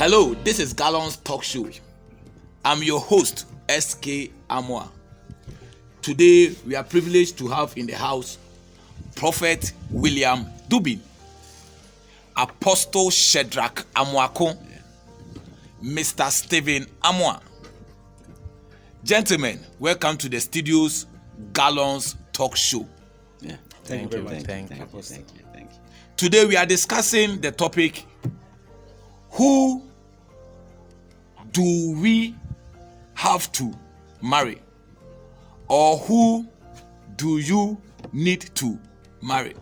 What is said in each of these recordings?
Hello, this is Gallon's Talk Show. I'm your host, SK Amwa. Today, we are privileged to have in the house Prophet William Dubin, Apostle Shedrack Amwako, Mr. Stephen Amwa. Gentlemen, welcome to the studio's Gallon's Talk Show. Yeah. Thank you very much. Thank you. Today, we are discussing the topic, who do we have to marry? Or who do you need to marry?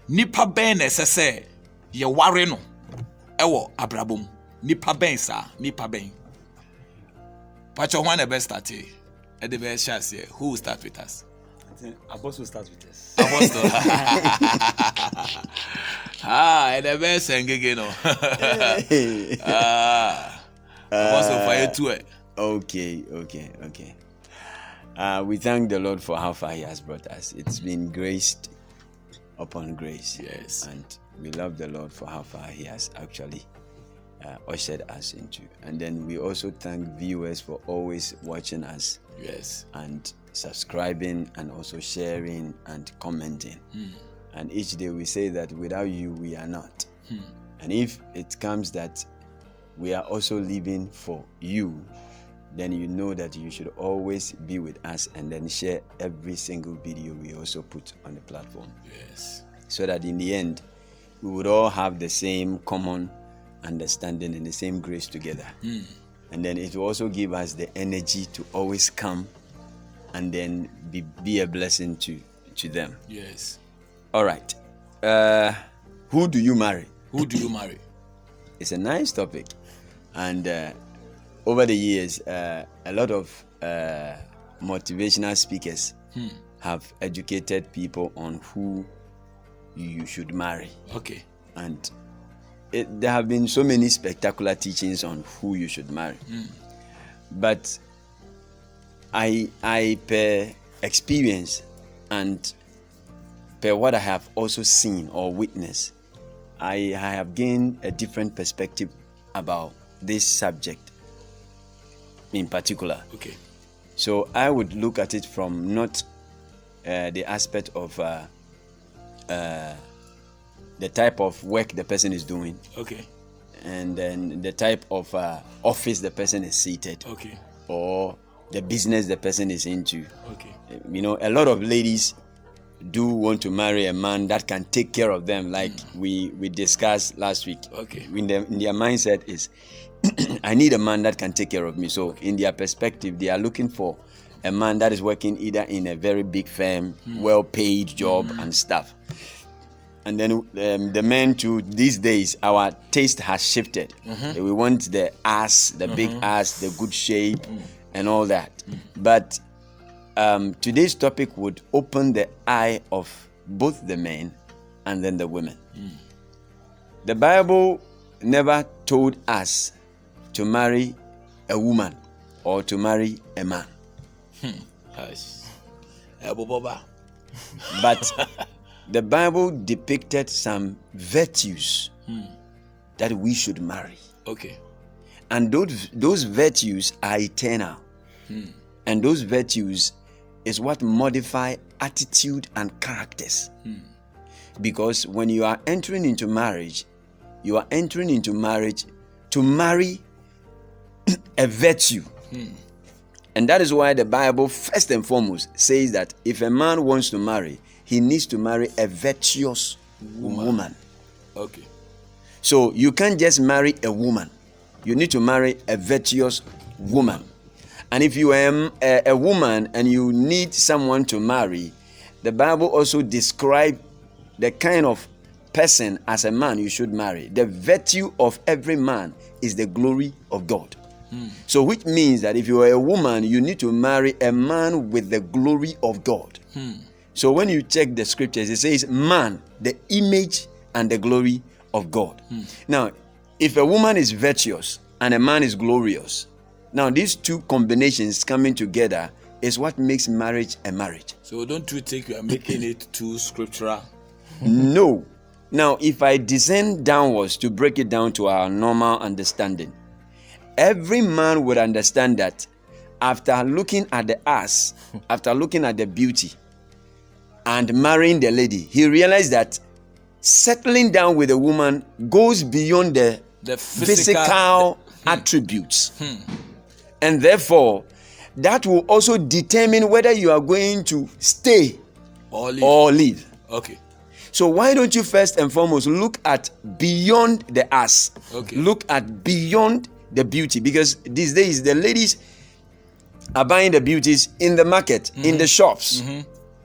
Nipa ben esese ye ware no ewo abrabom. Nipa ben sa, nipa ben. Pacho one the best start here. At the best chance here. Who will start with us? Apostle starts with us. Apostle. At the best engage no. Apostle for you too. Okay. We thank the Lord for how far He has brought us. It's been grace upon grace. Yes. And we love the Lord for how far He has actually ushered us into. And then we also thank viewers for always watching us. Yes. And subscribing and also sharing and commenting. And each day we say that without you we are not. And if it comes that we are also living for you, then you know that you should always be with us and then share every single video we also put on the platform. Yes. So that in the end, we would all have the same common understanding and the same grace together. And then it will also give us the energy to always come and then be a blessing to them. Yes. All right. Who do you marry? Who do you marry? It's a nice topic. And over the years, a lot of motivational speakers have educated people on who you should marry. Okay. And there have been so many spectacular teachings on who you should marry. But I per experience and per what I have also seen or witnessed, I have gained a different perspective about this subject in particular. Okay. So I would look at it from not the aspect of the type of work the person is doing. Okay. And then the type of office the person is seated. Okay. Or the business the person is into. Okay. You know, a lot of ladies do want to marry a man that can take care of them, like we discussed last week. Okay. In their mindset is, I need a man that can take care of me. So in their perspective, they are looking for a man that is working either in a very big firm, well-paid job and stuff. And then the men too, these days, our taste has shifted. We want the ass, the big ass, the good shape, and all that. But today's topic would open the eye of both the men and then the women. The Bible never told us to marry a woman or to marry a man. But the Bible depicted some virtues that we should marry. Okay. And those virtues are eternal. And those virtues is what modify attitude and characters. Because when you are entering into marriage, you are entering into marriage to marry a virtue. And that is why the Bible first and foremost says that if a man wants to marry, he needs to marry a virtuous woman. Okay. So you can't just marry a woman. You need to marry a virtuous woman. And if you are a woman and you need someone to marry, the Bible also describes the kind of person as a man you should marry. The virtue of every man is the glory of God. So which means that if you are a woman, you need to marry a man with the glory of God. So when you check the scriptures, it says man, the image and the glory of God. Now, if a woman is virtuous and a man is glorious, now these two combinations coming together is what makes marriage a marriage. So don't you think you are making it too scriptural? No. Now, if I descend downwards to break it down to our normal understanding, every man would understand that after looking at the ass, after looking at the beauty and marrying the lady, he realized that settling down with a woman goes beyond the physical attributes. And therefore, that will also determine whether you are going to stay or leave. Okay. So why don't you first and foremost look at beyond the ass? Okay. Look at beyond the beauty, because these days the ladies are buying the beauties in the market, in the shops,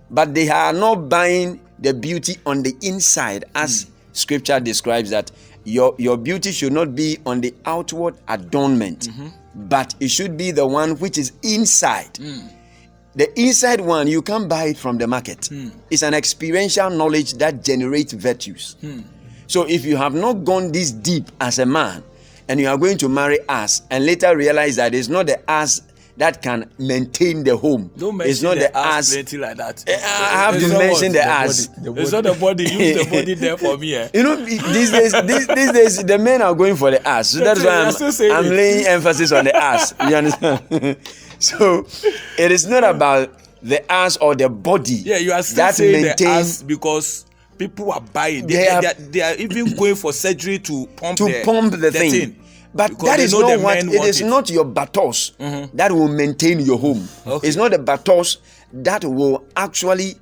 but they are not buying the beauty on the inside, as scripture describes that your beauty should not be on the outward adornment, but it should be the one which is inside. The inside one, you can't buy it from the market. It's an experiential knowledge that generates virtues. So if you have not gone this deep as a man, and you are going to marry us, and later realize that it's not the us that can maintain the home. Don't mention it's not the ass us. plenty like that. I have to mention the us. It's not the body. Use the body there for me. You know, these days, the men are going for the ass. So that's why I'm laying emphasis on the ass. You understand? So it is not about the ass or the body. Yeah, you are still saying the ass because people are buying. They are even going for surgery to pump the thing. But because that is not what it is. Not your buttocks that will maintain your home. Okay. It's not the buttocks that will actually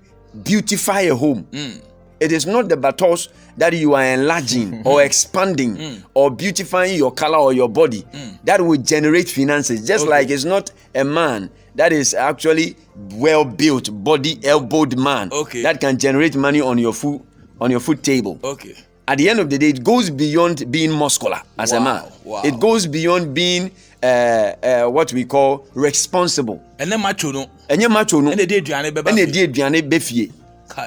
beautify a home. It is not the buttocks that you are enlarging or expanding or beautifying your color or your body that will generate finances. Just like it's not a man that is actually well built, body elbowed man that can generate money on your food table. Okay. At the end of the day, it goes beyond being muscular as a man. Wow. It goes beyond being what we call responsible. And then macho no. And you macho no. And they did befie.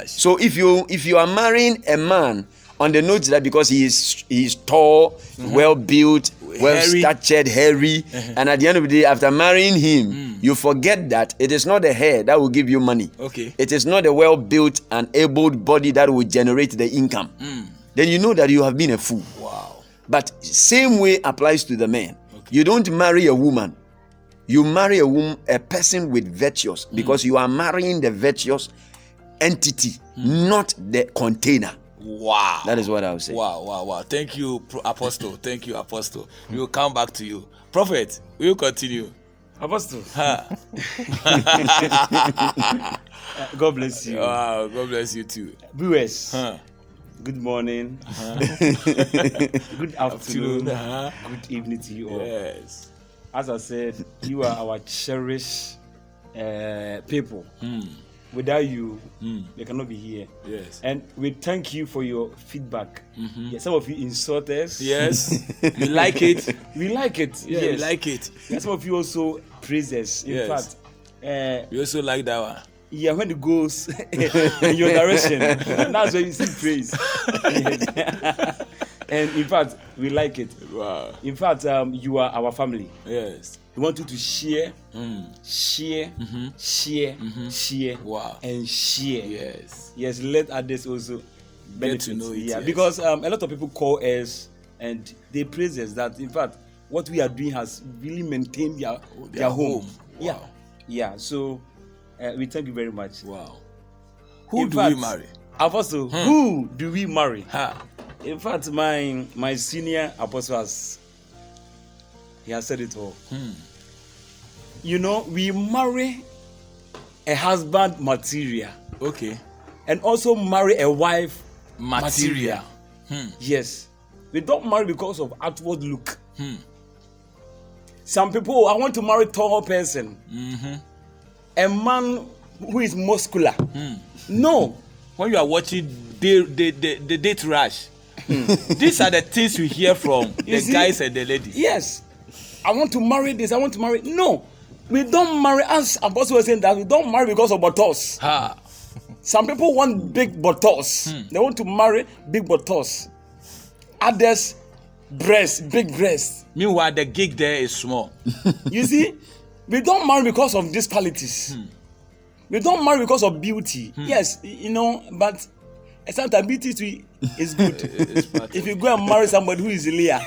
So if you are marrying a man on the note that because he is tall, well built, well statured, hairy, and at the end of the day, after marrying him, you forget that it is not the hair that will give you money. Okay. It is not a well built and able body that will generate the income. Then you know that you have been a fool. Wow. But same way applies to the man. Okay. You don't marry a woman. You marry a person with virtues, because you are marrying the virtuous entity, not the container. Wow. That is what I would say. Wow. Thank you, Apostle. Thank you, Apostle. We will come back to you. Prophet, we will continue. Apostle. God bless you. Wow, God bless you too. Viewers. Good morning. Good afternoon. Good evening to you all. Yes. As I said, you are our cherished people. Without you, they cannot be here. Yes. And we thank you for your feedback. Yeah, some of you insult us. Yes. We like it. We like it. Yeah, yes. we like it. And some of you also praise us. In fact, we also like that one. Yeah, when it goes in your direction, that's when you see praise. And in fact, we like it. Wow. In fact, you are our family. Yes. We want you to share, share, wow, and share. Yes. Let others also benefit. Get to know it. Yeah, because a lot of people call us and they praise us that in fact what we are doing has really maintained their home. Wow. Yeah. So we thank you very much. Wow. Who do we marry? Apostle, who do we marry? In fact, my senior apostle has said it all. You know, we marry a husband material. Okay. And also marry a wife material. Yes. We don't marry because of outward look. Some people, I want to marry a tall person. A man who is muscular. No. When you are watching the date rush, these are the things you hear from the guys and the ladies. Yes. I want to marry this. I want to marry. No. We don't marry, as Apostle was saying, that we don't marry because of buttocks. Some people want big buttocks. They want to marry big buttocks. Others, big breasts. Meanwhile, the gig there is small. You see, we don't marry because of these qualities. We don't marry because of beauty. Yes, you know, but sometimes beauty is good. If you go and marry somebody who is Leah,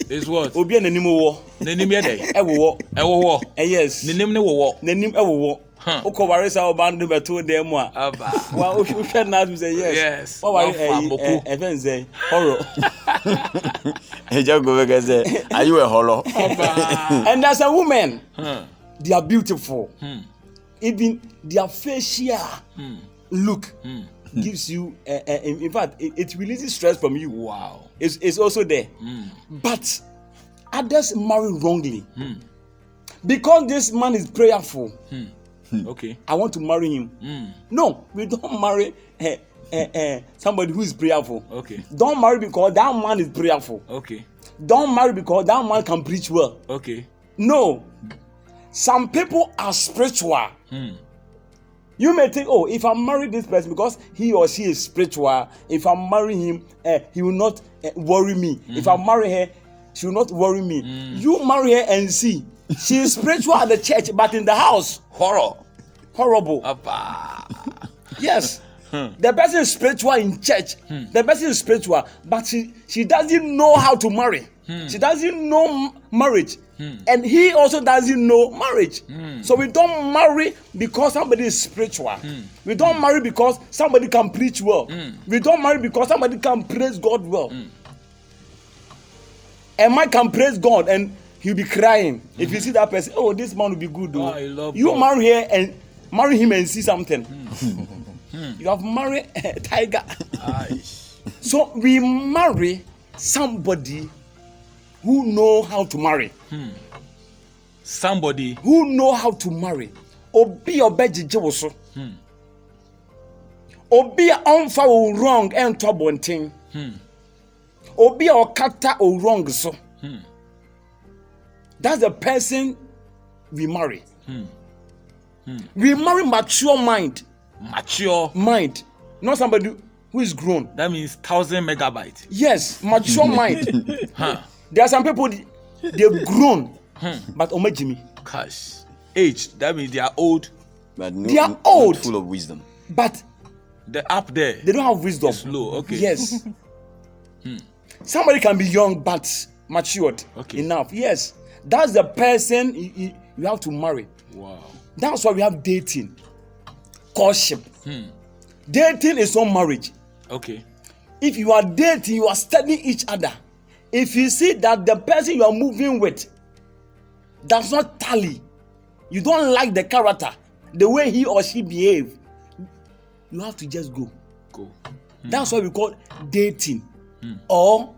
it's what? Obi and Nemo. Nenim yede. Ewo. Yes. Nenim ne wo. Nenim ewo. Oko warisa obando beto dem a. Aba. Wa o hwe na to say yes. Yes. What worry even say horror. He just go back and say, are you a hollow? And as a woman, they are beautiful. Even their facial look gives you, in fact, it releases stress from you. Wow. It's also there. But others marry wrongly. Because this man is prayerful. Okay. I want to marry him. No, we don't marry somebody who is prayerful. Okay. Don't marry because that man is prayerful. Okay. Don't marry because that man can preach well. Okay. No. Some people are spiritual. You may think, oh, if I marry this person because he or she is spiritual, if I marry him, he will not worry me. If I marry her, she will not worry me. You marry her and see. She is spiritual at the church, but in the house, horrible. Yes. The person is spiritual in church. The person is spiritual, but she doesn't know how to marry. She doesn't know marriage. And he also doesn't know marriage. So we don't marry because somebody is spiritual. We don't marry because somebody can preach well. We don't marry because somebody can praise God well. And man can praise God and he'll be crying. If you see that person, oh, this man will be good. Oh, I love you God. marry him and see something. You have married a tiger. So we marry somebody who know how to marry. Somebody who know how to marry. Obi obejije wo so. Obi onfa wo wrong and twabonten. Obi okata o wrong so. That's the person we marry. We marry mature mind. mature. Mind. Not somebody who is grown. That means 1,000 megabytes. Yes, mature mind. There are some people, they've grown, but omejimi. Gosh. Age. That means they are old. But They are old. not full of wisdom. But The up there. they don't have wisdom. It's low. Okay. Yes. Somebody can be young but matured enough. Yes. That's the person you have to marry. Wow. That's why we have dating. Courtship. Dating is not marriage. Okay. If you are dating, you are studying each other. If you see that the person you are moving with does not tally, you don't like the character, the way he or she behave, you have to just go. That's what we call dating or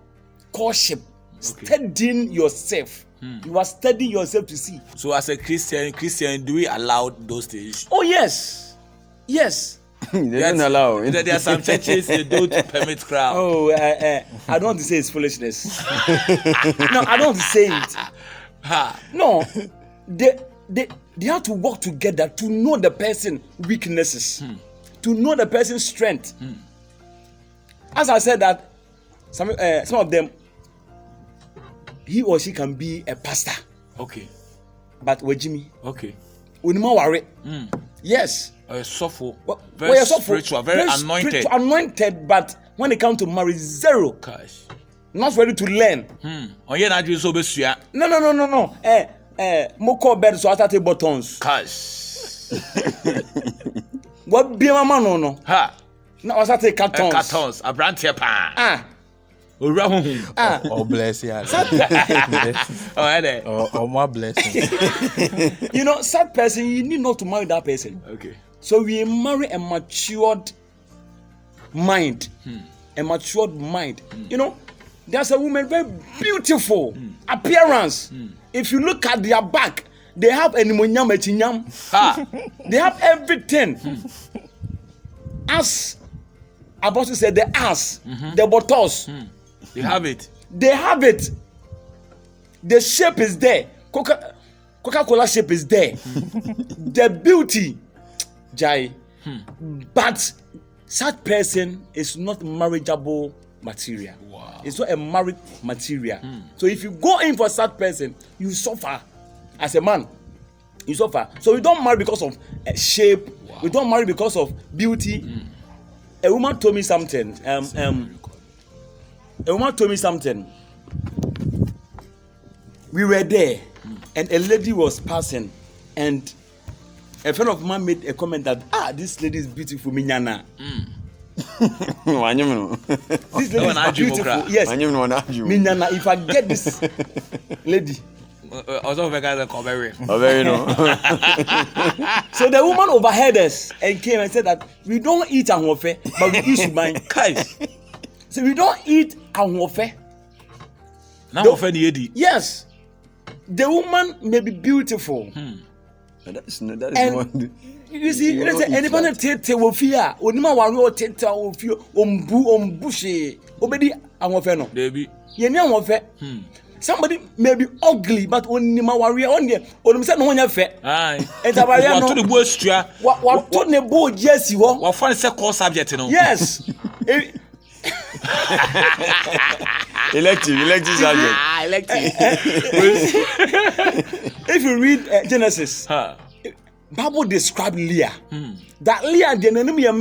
courtship. Studying yourself. You are studying yourself to see. So as a Christian, do we allow those things? Oh yes. Yes. They don't allow. There are some churches they don't permit crowd. Oh, I don't want to say it's foolishness. No, I don't want to say it. No, they have to work together to know the person's weaknesses, to know the person's strength. As I said that some of them, he or she can be a pastor. Okay. But with Jimmy, Okay. we don't worry. Yes. Soulful, Well, very you're so spiritual, very anointed. Anointed, but when it comes to marriage, zero. Gosh. Not ready to learn. On ye na so be sua. No. Moko bed so I started buttons. Gosh. What be mama no? Ha. Now I started cartons. Cartons. Abrante pa. Owura honhom. Oh, bless you. Oh, there. Oh, more blessing. You know, sad person, you need not to marry that person. Okay. So we marry a matured mind. A matured mind. You know, there's a woman very beautiful appearance. If you look at their back, they have animonyam etinyam. They have everything. As Apostle said, the ass, the buttocks. They have it. They have it. The shape is there. Coca-Cola shape is there. The beauty, Jai. But such person is not marriageable material. Wow. It's not a married material. So if you go in for such person, you suffer as a man. You suffer. So we don't marry because of shape. We don't marry because of beauty. a woman told me something. A woman told me something. We were there, and a lady was passing, and a friend of mine made a comment that this lady is beautiful, minyana. This lady is beautiful. Yes, minyana. If I get this lady. Also, very no. So the woman overheard us and came and said that we don't eat angofe, but we eat suban. So we don't eat angofe. Yes, the woman may be beautiful. That is and one. You see, anybody tete wofia, onima waro tete wofia, ombushe, obedi angofe no. Baby, yeni angofe. Somebody may be ugly, but when you marry on there, or you say no one have fair. Aye. And I want to the bush. What to the board? Yes, you are. What fun is a core subject, you know? Yes. Elective subject. If you read Genesis, Bible described Leah. That Leah, the enemy, the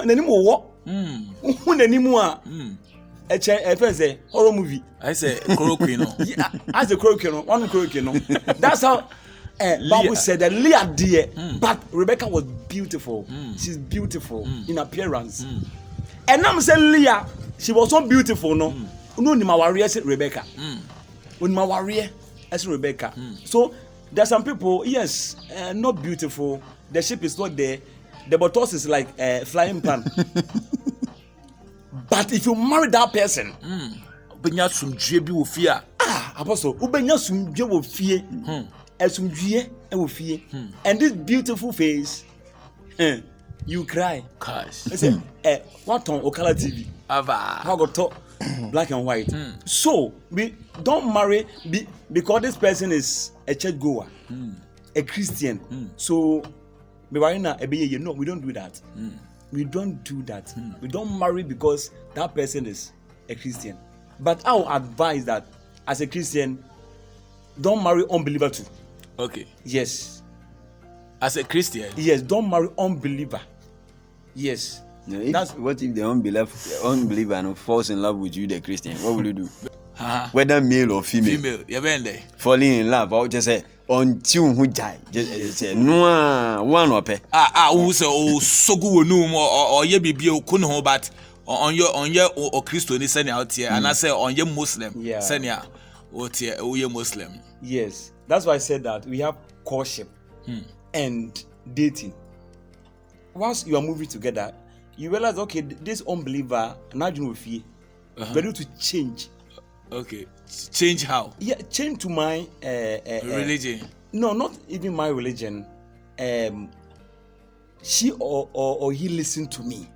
name of what? Who the name of? I say horror movie. I say Korokino. Yeah, as a Korokino, one Korokino. That's how Bible said that Leah dear, but Rebecca was beautiful. She's beautiful in appearance. And I'm saying Leah, she was so beautiful, no. No, ni warrior said Rebecca. When my warrior as Rebecca. So there are some people, yes, not beautiful. The shape is not there. The buttocks is like flying pan. But if you marry that person, ubenya sumdue bi wo fie a apostle ubenya sumdue wo fie esumdue wo fie and this beautiful face you cry gosh say what on Okala TV ava how go talk black and white. So we don't marry because this person is a church goer, a Christian. So no, we don't do that. We don't do that. We don't marry because that person is a Christian. But I will advise that as a Christian, don't marry unbeliever too. Okay. Yes. As a Christian? Yes, don't marry unbeliever. Yes. No, what if the unbeliever falls in love with you, the Christian? What will you do? Whether male or female. Female. Falling in love, I would just say, until who die. Just say, no one or pay. Who say, oh, so good, no more, or ye be couldn't hold, but on your or Christian send out here, and I say on your Muslim, send ya, what ye Muslim. Yes, that's why I said that we have courtship and dating. Once you are moving together, you realize, okay, this unbeliever, now you know fear, ready to change. Okay, change how? Yeah, change to my religion. No, not even my religion. She or he listen to me.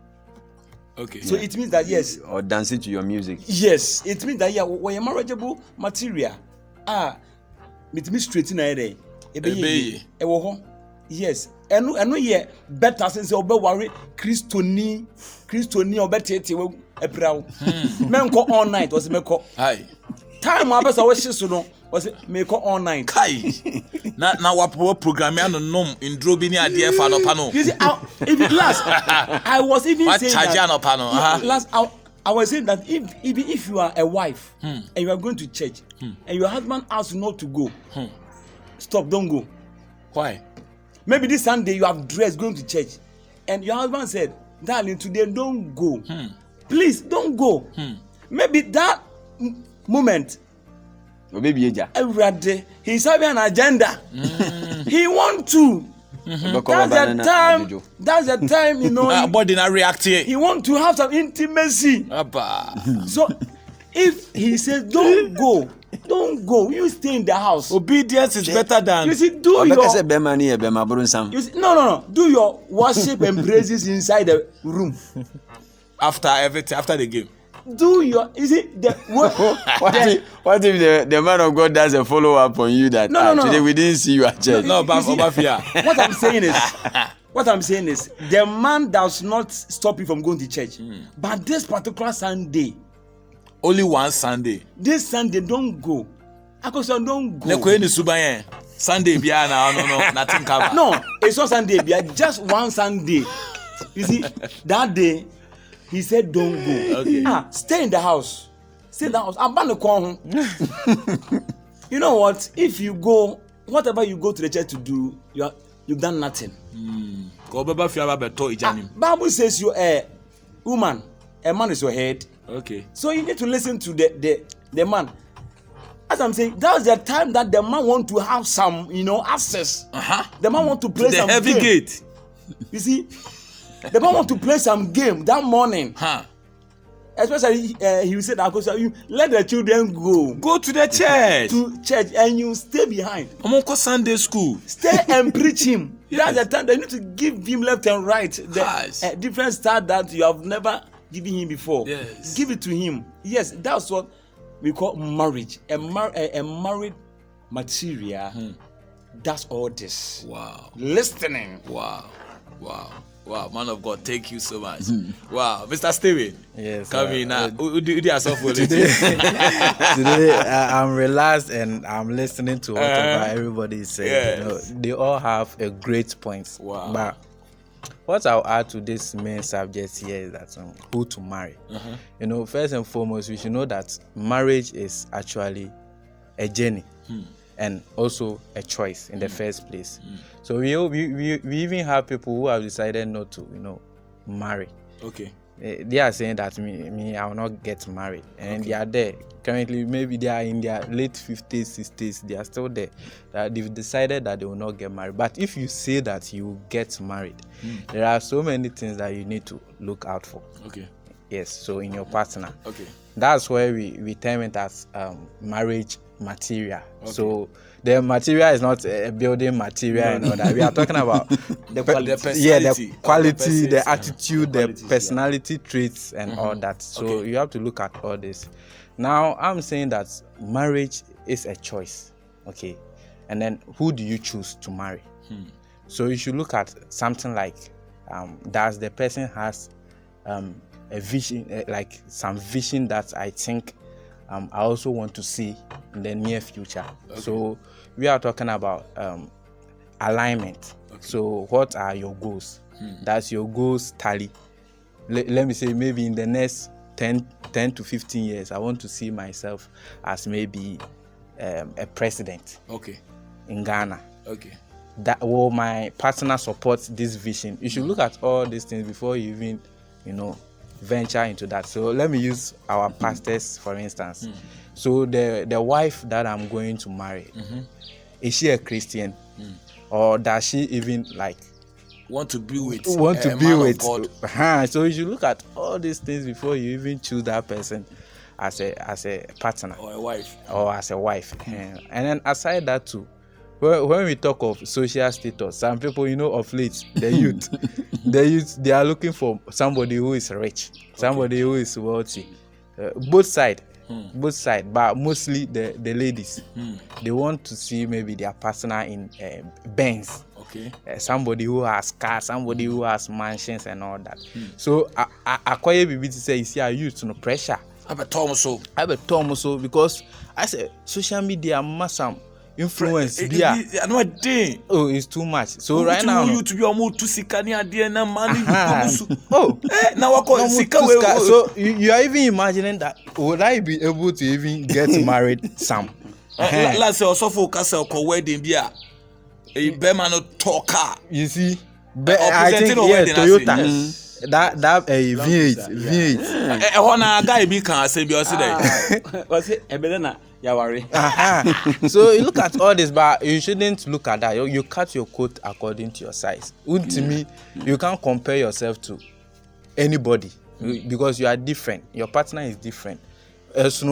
Okay. So it means that yes. Or dancing to your music. Yes, it means that when you're marriageable material, it means straight in there. Yes. And yeah, better since you worry Christoni or better men call all night was me call. Hi. Time I was so no was it me call all night. Kai. Now what program no in drobini idea for no panel. You see, if it last, I was even saying that last I was saying that if you are a wife and you are going to church and your husband asks you not to go, stop, don't go. Why? Maybe this Sunday you have dressed going to church and your husband said, darling, today don't go. Please don't go. Maybe that moment, or maybe he's having an agenda. He want to. That's the time, you know. Body not react here. He want to have some intimacy. So if he says don't go, you stay in the house. Obedience is better than you see, do your worship and praises inside the room. After everything, after the game. Do your what if the man of God does a follow-up on you that today we didn't see you at church? What I'm saying is the man does not stop you from going to church. But this particular Sunday, only one Sunday. This Sunday, don't go. Don't go. Sunday, no, nothing cover. No, it's not Sunday, just one Sunday. You see, that day, he said, don't go. Okay. Stay in the house. Stay in the house. I'm bound to call him. You know what? If you go, whatever you go to the church to do, you've done nothing. Bible says you're a woman, a man is your head. Okay. So you need to listen to the man. As I'm saying, that was the time that the man want to have some, access. The man want to play the some heavy game. gate. You see, the man want to play some game that morning. Especially, he will say that because you let the children go to the church. To church, and you stay behind. I'm on Sunday school. Stay and preach him. That's the time they need to give him left and right the different style that you have never given him before. Yes. Give it to him. Yes, that's what we call marriage. A married material. That's all this. Wow. Listening. Wow, man of God, thank you so much. Wow, Mr. Steven. Yes. Come in now. Today, I'm relaxed and I'm listening to whatever everybody is saying. Yes. They all have a great point. Wow. But what I'll add to this main subject here is that who to marry. First and foremost, we should know that marriage is actually a journey. And also a choice in the first place. So we even have people who have decided not to, marry. Okay. They are saying that me I will not get married, and they are there currently. Maybe they are in their late 50s, 60s. They are still there. They've decided that they will not get married. But if you say that you will get married, there are so many things that you need to look out for. Okay. Yes. So in your partner. Okay. That's where we term it as marriage material. Okay. So the material is not a building material and all that. We are talking about the quality. The quality, the attitude, the personality traits and all that. So you have to look at all this. Now I'm saying that marriage is a choice. Okay. And then who do you choose to marry? So you should look at something like does the person has a vision, like some vision that I think I also want to see in the near future. Okay. So we are talking about alignment. Okay. So what are your goals? Does your goals tally? Let me say maybe in the next 10 to 15 years, I want to see myself as maybe a president. Okay. In Ghana. Okay. That will my partner support this vision? You should look at all these things before you even, venture into that. So let me use our pastors for instance. So the wife that I'm going to marry, is she a Christian, or does she even want to be with God? So you should look at all these things before you even choose that person as a partner or a wife, or as a wife. And then aside that too, when we talk of social status, some people, of late, the youth, they are looking for somebody who is rich, somebody who is wealthy. Both sides, but mostly the ladies, they want to see maybe their partner in Benz. Okay. Somebody who has cars, somebody who has mansions and all that. So I call you to say, you see, I used no pressure. I be Tom so because I say social media massive influence it's too much. So right now you to be almost to sikania dia na money now so you are even imagining that would I be able to even get married some last say also focus on wedding bia e be man talker you see I think Toyota that V8 na guy be can say be also there was it ebelena yawari. So you look at all this, but you shouldn't look at that. You cut your coat according to your size. To me, you can't compare yourself to anybody because you are different. Your partner is different. Yes.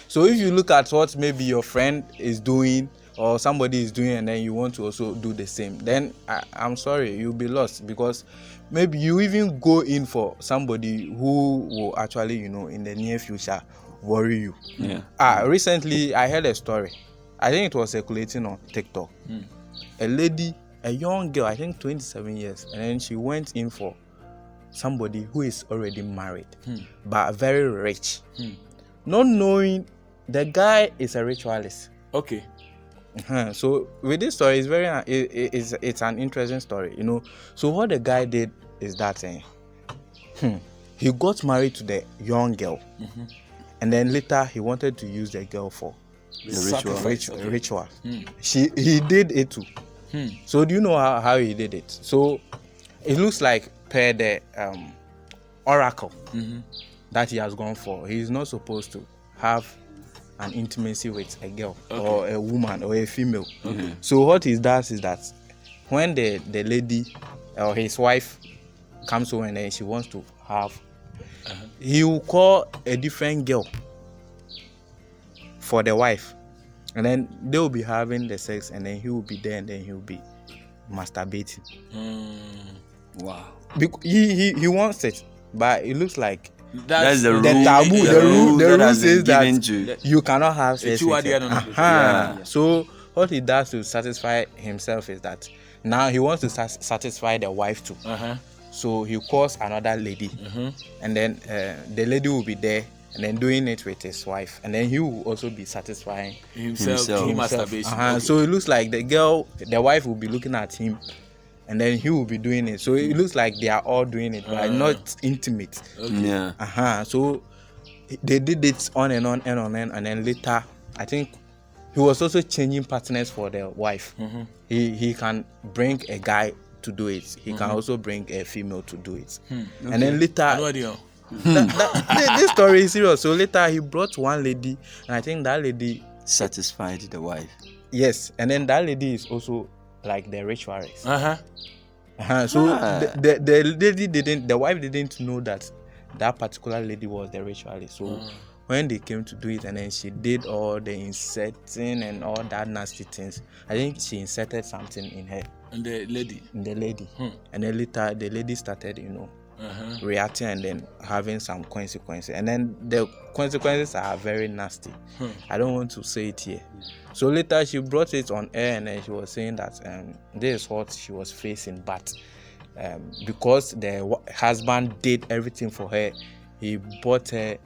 So if you look at what maybe your friend is doing or somebody is doing and then you want to also do the same, then I'm sorry, you'll be lost because maybe you even go in for somebody who will actually, in the near future, worry you. Recently, I heard a story. I think it was circulating on TikTok. A lady, a young girl, I think 27 years, and then she went in for somebody who is already married, but very rich. Not knowing the guy is a ritualist. Okay. So with this story, it's very it's an interesting story, you know. So what the guy did is that he got married to the young girl, and then later he wanted to use the girl for The ritual. He did it too. So do you know how he did it? So it looks like per the oracle that he has gone for, he's not supposed to have an intimacy with a girl or a woman or a female. So what he does is that when the lady or his wife comes home and then she wants to have, he will call a different girl for the wife, and then they will be having the sex, and then he will be there, and then he will be masturbating. Wow. He wants it, but it looks like That's the rule. the taboo. The rule says that to, you cannot have sex with her. Yeah. So what he does to satisfy himself is that now he wants to satisfy the wife too. So he calls another lady, and then the lady will be there, and then doing it with his wife, and then he will also be satisfying himself through masturbation. So it looks like the wife will be looking at him, and then he will be doing it. So it looks like they are all doing it, but not intimate. Yeah. So they did it on and on and on, and then later, I think he was also changing partners for the wife. He can bring a guy to do it. He can also bring a female to do it. And then later, this story is serious. So later he brought one lady, and I think that lady satisfied the wife. Yes, and then that lady is also like the ritualist. So the lady the wife didn't know that particular lady was the ritualist. So when they came to do it, and then she did all the inserting and all that nasty things, I think she inserted something in her. And the lady. And then later the lady started, reacting and then having some consequences. And then the consequences are very nasty. I don't want to say it here. So later she brought it on air, and then she was saying that this is what she was facing, but because the husband did everything for her, he bought her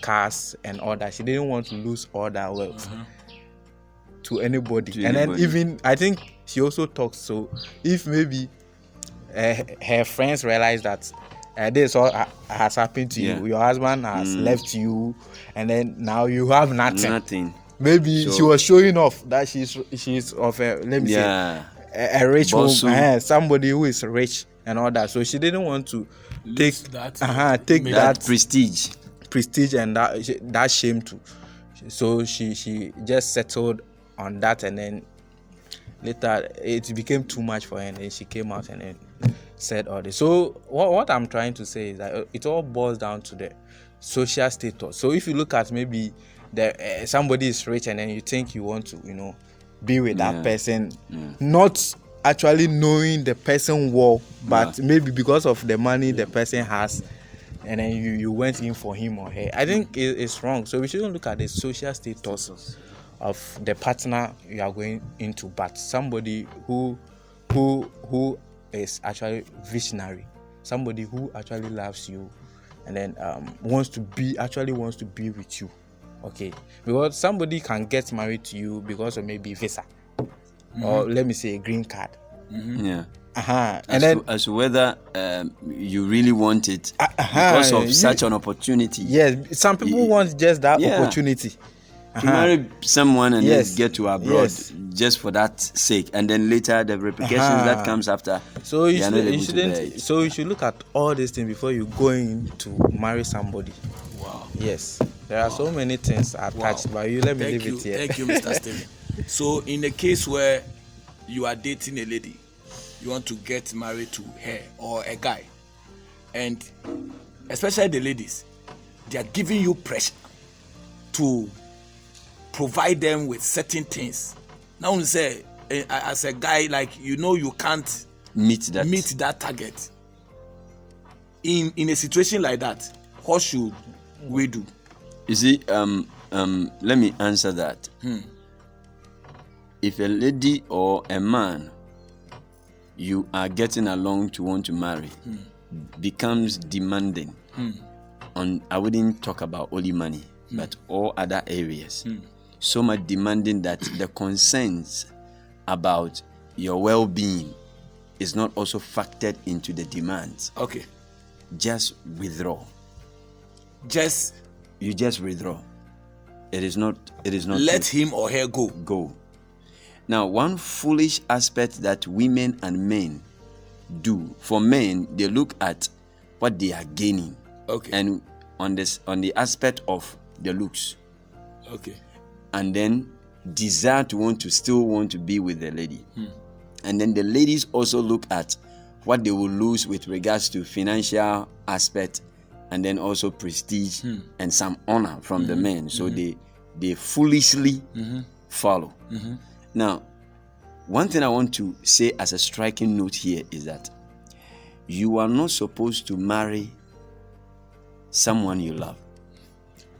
cars and all that. She didn't want to lose all that wealth to anybody. Then even I think she also talks. So if maybe her friends realize that this all has happened to you, your husband has left you, and then now you have nothing. Maybe she was showing off that she's of a, let me say, a rich woman, somebody who is rich and all that. So she didn't want to take that prestige and that shame too. So she just settled on that, and then later it became too much for her, and then she came out and then said all this. So what I'm trying to say is that it all boils down to the social status. So if you look at maybe somebody is rich, and then you think you want to be with that person, not actually knowing the person well, but maybe because of the money the person has, and then you went in for him or her. I think it's wrong. So we shouldn't look at the social status of the partner you are going into, but somebody who is actually visionary, somebody who actually loves you, and then wants to be with you. Okay, because somebody can get married to you because of maybe visa, or let me say a green card. And then as to whether you really want it because of such an opportunity. Yes, some people want just that opportunity to marry someone and then get to abroad just for that sake, and then later the repercussions that comes after. So you should look at all these things before you go in to marry somebody. Wow. Yes, there are so many things attached, but let me leave it here. Thank you, Mr. Stephen. So in a case where you are dating a lady, you want to get married to her or a guy, and especially the ladies, they are giving you pressure to provide them with certain things. Now we say, as a guy, like you can't meet that target. In a situation like that, what should we do? You see, let me answer that. If a lady or a man you are getting along to want to marry becomes demanding on, I wouldn't talk about only money, but all other areas, so much demanding that the concerns about your well-being is not also factored into the demands, Okay. just withdraw. Just You just withdraw. It is not let him or her go. go. Now, one foolish aspect that women and men do, for men, they look at what they are gaining, Okay. and on the aspect of the looks, Okay. and then desire to still want to be with the lady. And then the ladies also look at what they will lose with regards to financial aspect, and then also prestige and some honor from the men. So they foolishly follow. Now, one thing I want to say as a striking note here is that you are not supposed to marry someone you love.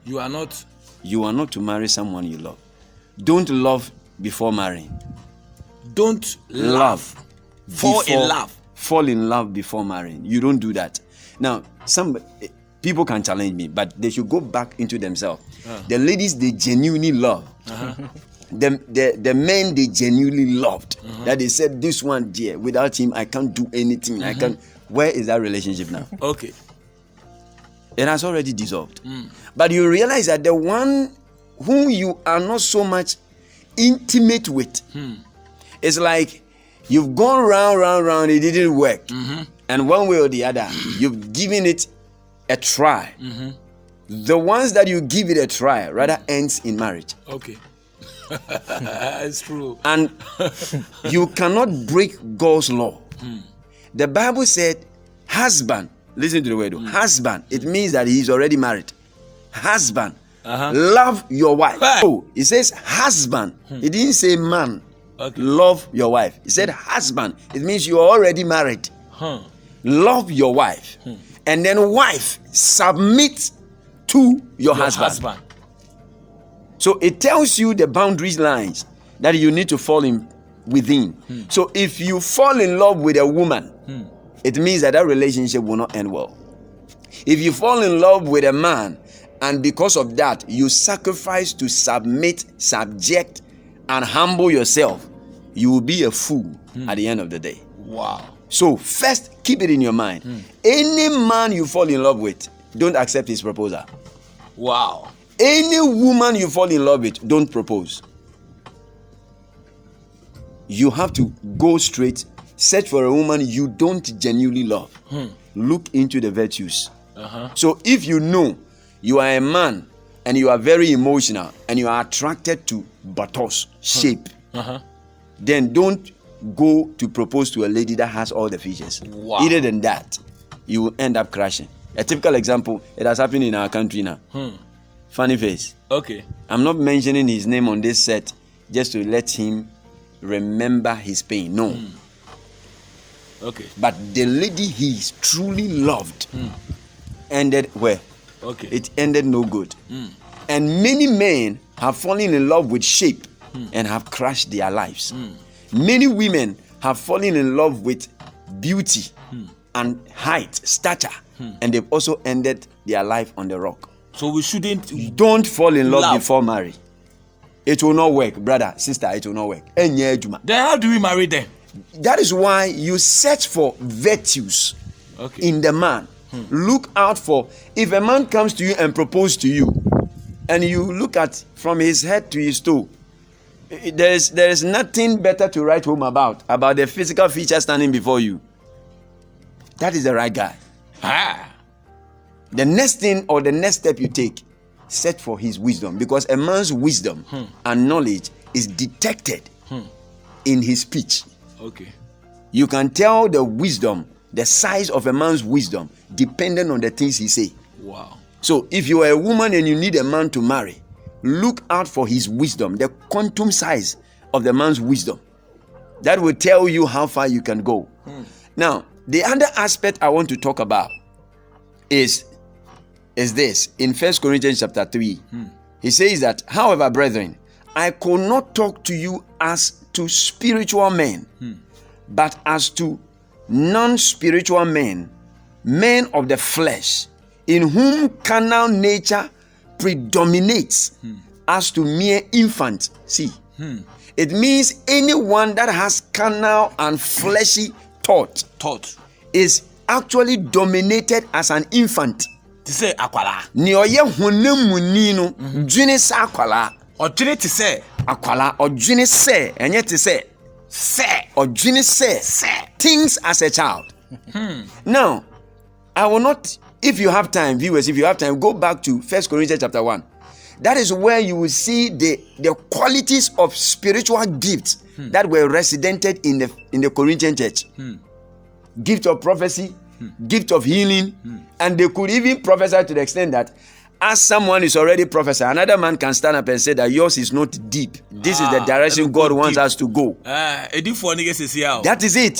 You are not. You are not to marry someone you love. Don't love before marrying. Don't Love. Fall in before- love. Fall in love before marrying. You don't do that. Now, some people can challenge me, but they should go back into themselves. The ladies they genuinely love. The men they genuinely loved. That they said, this one, dear, without him I can't do anything. I can't. Where is that relationship now? Okay. It has already dissolved. But you realize that the one whom you are not so much intimate with, it's like you've gone round, it didn't work. And one way or the other, you've given it a try. The ones that you give it a try rather ends in marriage. Okay. It's true. And you cannot break God's law. The Bible said, husband, listen to the word, husband, it means that he is already married. Husband, love your wife. Oh, it says husband. It didn't say man. Okay. Love your wife. It said husband. It means you are already married. Love your wife. And then wife, submit to your husband. So it tells you the boundaries lines that you need to fall in within. So if you fall in love with a woman, it means that relationship will not end well. If you fall in love with a man, and because of that you sacrifice to submit, subject, and humble yourself, you will be a fool at the end of the day. Wow. So first, keep it in your mind. Any man you fall in love with, don't accept his proposal. Wow. Any woman you fall in love with, don't propose. You have to go straight, search for a woman you don't genuinely love. Look into the virtues. So if you know you are a man and you are very emotional and you are attracted to buttocks, shape, then don't go to propose to a lady that has all the features. Wow. Other than that, you will end up crashing. A typical example, it has happened in our country now. Funny face. Okay. I'm not mentioning his name on this set just to let him remember his pain. No. Okay. But the lady he truly loved ended where? Okay. It ended no good. And many men have fallen in love with shape and have crashed their lives. Many women have fallen in love with beauty and height, stature, and they've also ended their life on the rock. So we shouldn't. Don't fall in love Love. before marry. It will not work, brother, sister. It will not work. Enye ejuma. Then how do we marry them? That is why you search for virtues Okay. in the man. Look out for, if a man comes to you and proposes to you, and you look at from his head to his toe, there is nothing better to write home about the physical feature standing before you. That is the right guy. The next thing or the next step you take, search for his wisdom, because a man's wisdom and knowledge is detected in his speech. Okay. You can tell the wisdom, the size of a man's wisdom, depending on the things he say. Wow. So if you are a woman and you need a man to marry, look out for his wisdom, the quantum size of the man's wisdom. That will tell you how far you can go. Now, the other aspect I want to talk about is this. In 1 Corinthians chapter 3, he says that, however, brethren, I could not talk to you as to spiritual men, but as to non-spiritual men, men of the flesh, in whom carnal nature predominates, as to mere infant. See, it means anyone that has carnal and fleshy thought is actually dominated as an infant. To say akwala. Ni oye honam mu ni no dwene sa akwala. Odwene te say Akwala odwene se enye te say odwene se things as a child. Now, I will not, if you have time, viewers, if you have time, go back to 1 Corinthians chapter 1. That is where you will see the qualities of spiritual gifts that were residented in the Corinthian church. Gift of prophecy, gift of healing, and they could even prophesy to the extent that as someone is already prophesying, another man can stand up and say that yours is not deep. This is the direction God wants us to go. That is it.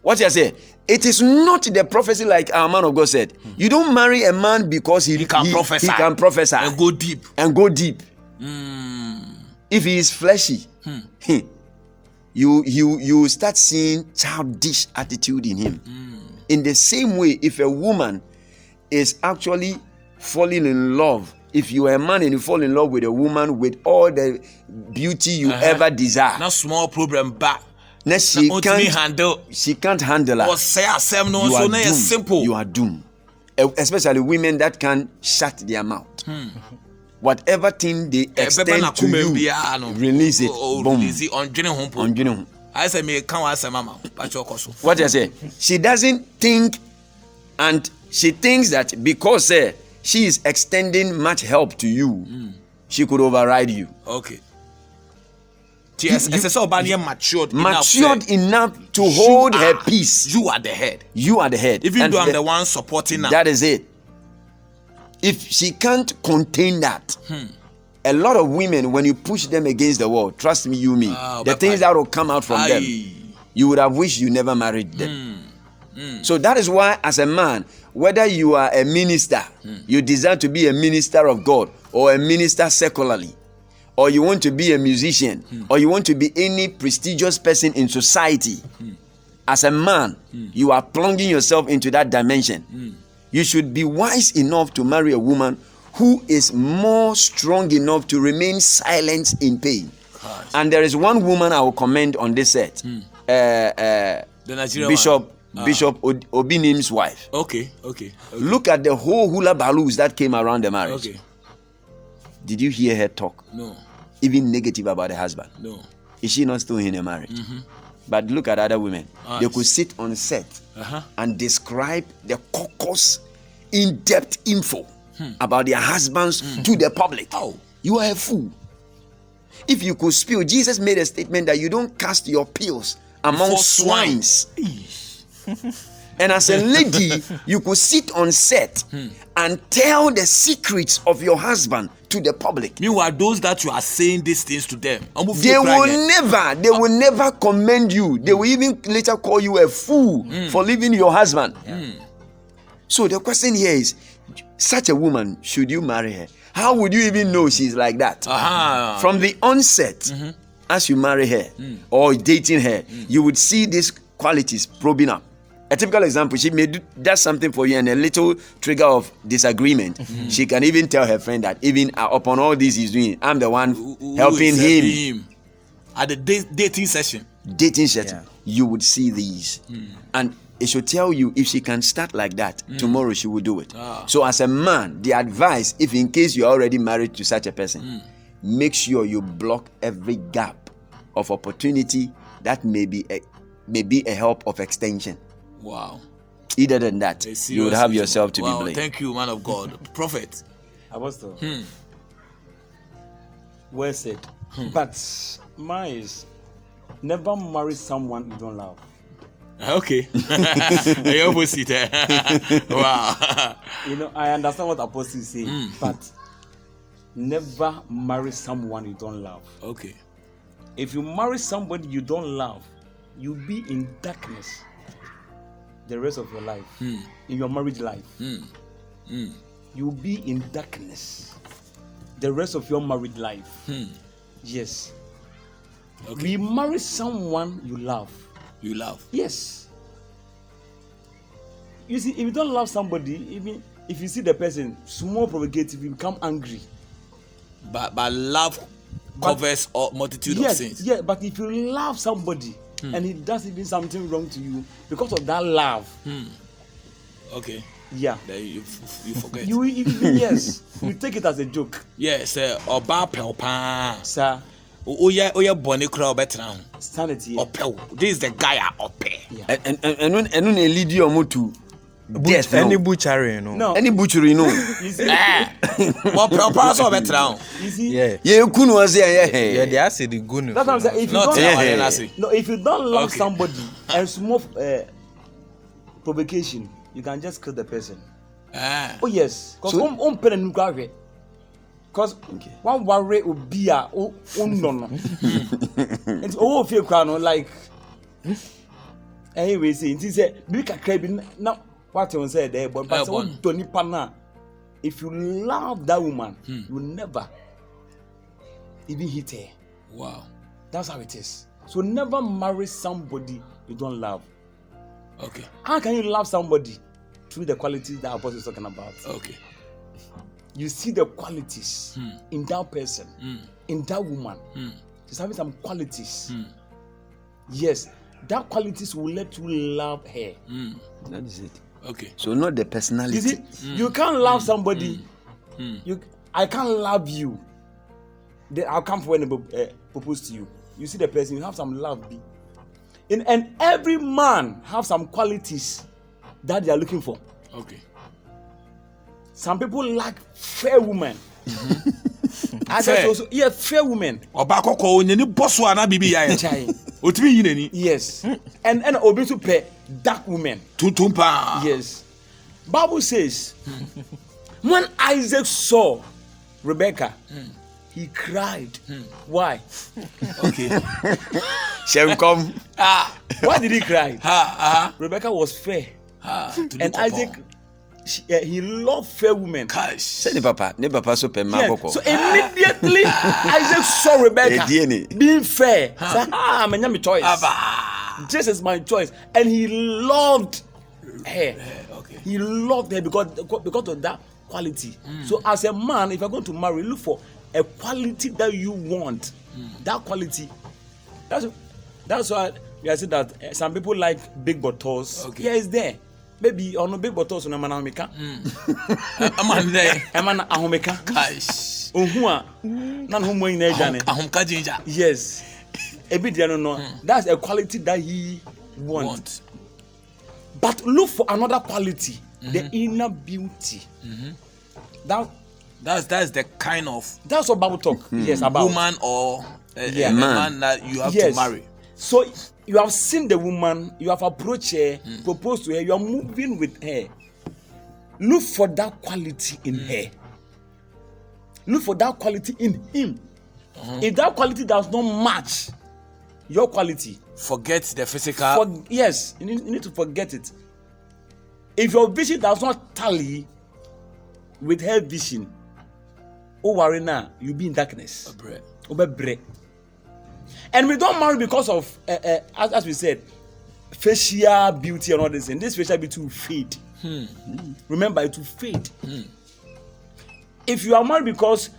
What you say? It is not the prophecy like our man of God said. You don't marry a man because he can prophesy and go deep. If he is fleshy, you start seeing childish attitude in him. In the same way, if a woman is actually falling in love, if you are a man and you fall in love with a woman with all the beauty you ever desire, not small problem back. She can't handle it. You are doomed. Especially women that can shut their mouth. Whatever thing they extend to you, release it. Boom. What I say? She doesn't think, and she thinks that because she is extending much help to you, she could override you. Okay. Matured enough to hold her peace. You are the head. Even though I'm the one supporting her. That is it. If she can't contain that, a lot of women, when you push them against the wall, trust me, the things that will come out from them, you would have wished you never married them. So that is why, as a man, whether you are a minister, you desire to be a minister of God, or a minister secularly, or you want to be a musician, or you want to be any prestigious person in society, as a man, you are plunging yourself into that dimension. You should be wise enough to marry a woman who is more strong enough to remain silent in pain. Gosh. And there is one woman I will comment on this set. Bishop Obinim's wife. Okay. Look at the whole hula balloons that came around the marriage. Okay. Did you hear her talk? No. Even negative about the husband? No. Is she not still in a marriage? But look at other women. They could sit on set and describe the caucus in-depth info about their husbands to the public. Oh. You are a fool. If you could spill, Jesus made a statement that you don't cast your pills among swines. And as a lady, you could sit on set and tell the secrets of your husband to the public. Meanwhile, those that you are saying these things to them, they will never commend you. They will even later call you a fool for leaving your husband. So the question here is, such a woman, should you marry her? How would you even know she's like that? From the onset, as you marry her or dating her, you would see these qualities probing up. A typical example, she may do something for you and a little trigger of disagreement. She can even tell her friend that even upon all this he's doing, I'm the one helping him. At the dating session, you would see these. And it should tell you if she can start like that, tomorrow she will do it. So as a man, the advice, if in case you're already married to such a person, make sure you block every gap of opportunity that may be a help of extension. Wow. Either than that, you would have yourself to be blamed. Thank you, man of God. Prophet. Apostle. Well said. But mine is never marry someone you don't love. Okay. The opposite. Wow. I understand what Apostle is saying, but never marry someone you don't love. Okay. If you marry somebody you don't love, you'll be in darkness the rest of your life. In your marriage life. You'll be in darkness the rest of your married life. Yes. Okay. We marry someone you love. You love? Yes. You see, if you don't love somebody, even if you see the person small provocative, you become angry. But love covers a multitude of sins. Yeah, but if you love somebody and he does even something wrong to you, because of that love, Okay. yeah, Then you forget. you even yes, you take it as a joke, Yes, oba pelpa. sir. Oya boni kura obetra ho. Sanity. Opel. This is the guy ope. Yeah. And when lead you on to death, Any no. butchery, No, Any butchery, no. you see, What pelpa so obetra ho. you see, Yeah. Yeah, kunu was Yeah, there. they ask the good. that's what I'm saying. If you Not don't, yeah. no, if you don't love Okay. somebody and small provocation, you can just kill the person. Oh yes, because So- pen and because one worry will be a no. It's all feel crown like. Anyway, see, it is a big crab. Now, what you say there, but don't pana. If you love that woman, you will never even hit her. Wow. That's how it is. So never marry somebody you don't love. Okay. How can you love somebody through the qualities that Apostle is talking about? Okay. You see the qualities in that person, in that woman. She's having some qualities. Yes, that qualities will let you love her. That is it. Okay. So not the personality. You see, you can't love somebody. I can't love you. Then I'll come for when I propose to you. You see the person, you have some love. And every man have some qualities that they are looking for. Okay. Some people like fair women. Others Fair. also, yeah, fair women. Oba koko onyeni bosso ana bibi ya ye. Chai. Otimi yinani. Yes. And obi to pay dark women. Tutumpa. Yes. Bible says when Isaac saw Rebecca, he cried. Why? Okay. Shall come. Why did he cry? Ha. Rebecca was fair. To And look Isaac, upon. he loved fair women. Gosh. Say ne papa so pe Yeah. maboko. So immediately Isaac saw Rebecca being fair. Said, manya my choice. Aba. This is my choice. And he loved her. Okay. He loved her because of that quality. So as a man, if you're going to marry, look for a quality that you want. That quality. That's why we are saying that some people like big bottles. Okay. Yeah, it's there. Maybe on no big bottles on Amana Aman there. Amana Ahomeka. Gosh. Ohua. Nan homo in Jane. Ahomka jinja. Yes. A bit no. That's a quality that he wants. But look for another quality, the inner beauty. That's the kind of That's what Bible talk. Yes, about woman or a Man. man that you have to marry. So you have seen the woman, you have approached her, proposed to her, you are moving with her. Look for that quality in her. Look for that quality in him. If that quality does not match your quality, Forget the physical. yes, you need to forget it. If your vision does not tally with her vision, oh worry now, you'll be in darkness. Bread. Obebre. And we don't marry because of, as we said, facial beauty and all this. And this facial beauty will fade. Remember, it will fade. If you are married because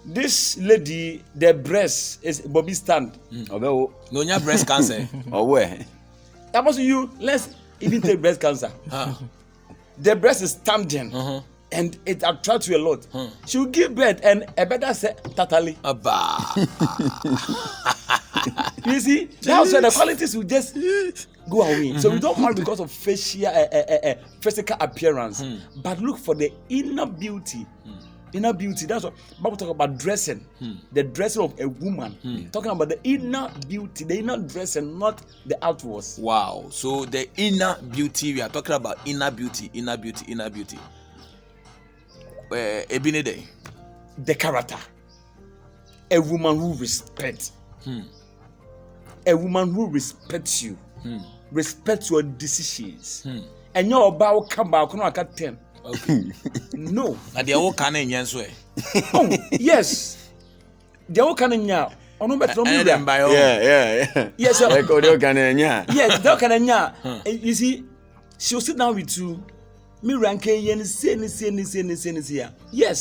this lady, their breast is Bobby stand, Obe No, you have breast cancer. o where? that must be you. Let's even take breast cancer. The breast is standing. And it attracts you a lot. She will give birth and a better say tatali. Aba. You see, that's where the qualities will just go away. So we don't marry because of physical appearance, but look for the inner beauty. Inner beauty. That's what Bible talk about dressing. The dressing of a woman. Talking about the inner beauty, the inner dressing, not the outwards. Wow. So the inner beauty, we are talking about inner beauty. Ebinede. The character. A woman who respects. A woman who respects you. Respects your decisions. And your bow come back on 10. Okay. No. And the old canon yanso. Oh, yes. The old canon now. Ono better And then by all. Yeah. Yes, sir. Like Odio Kanenya. Yes, that can. You see, she'll sit down with you me rank yes.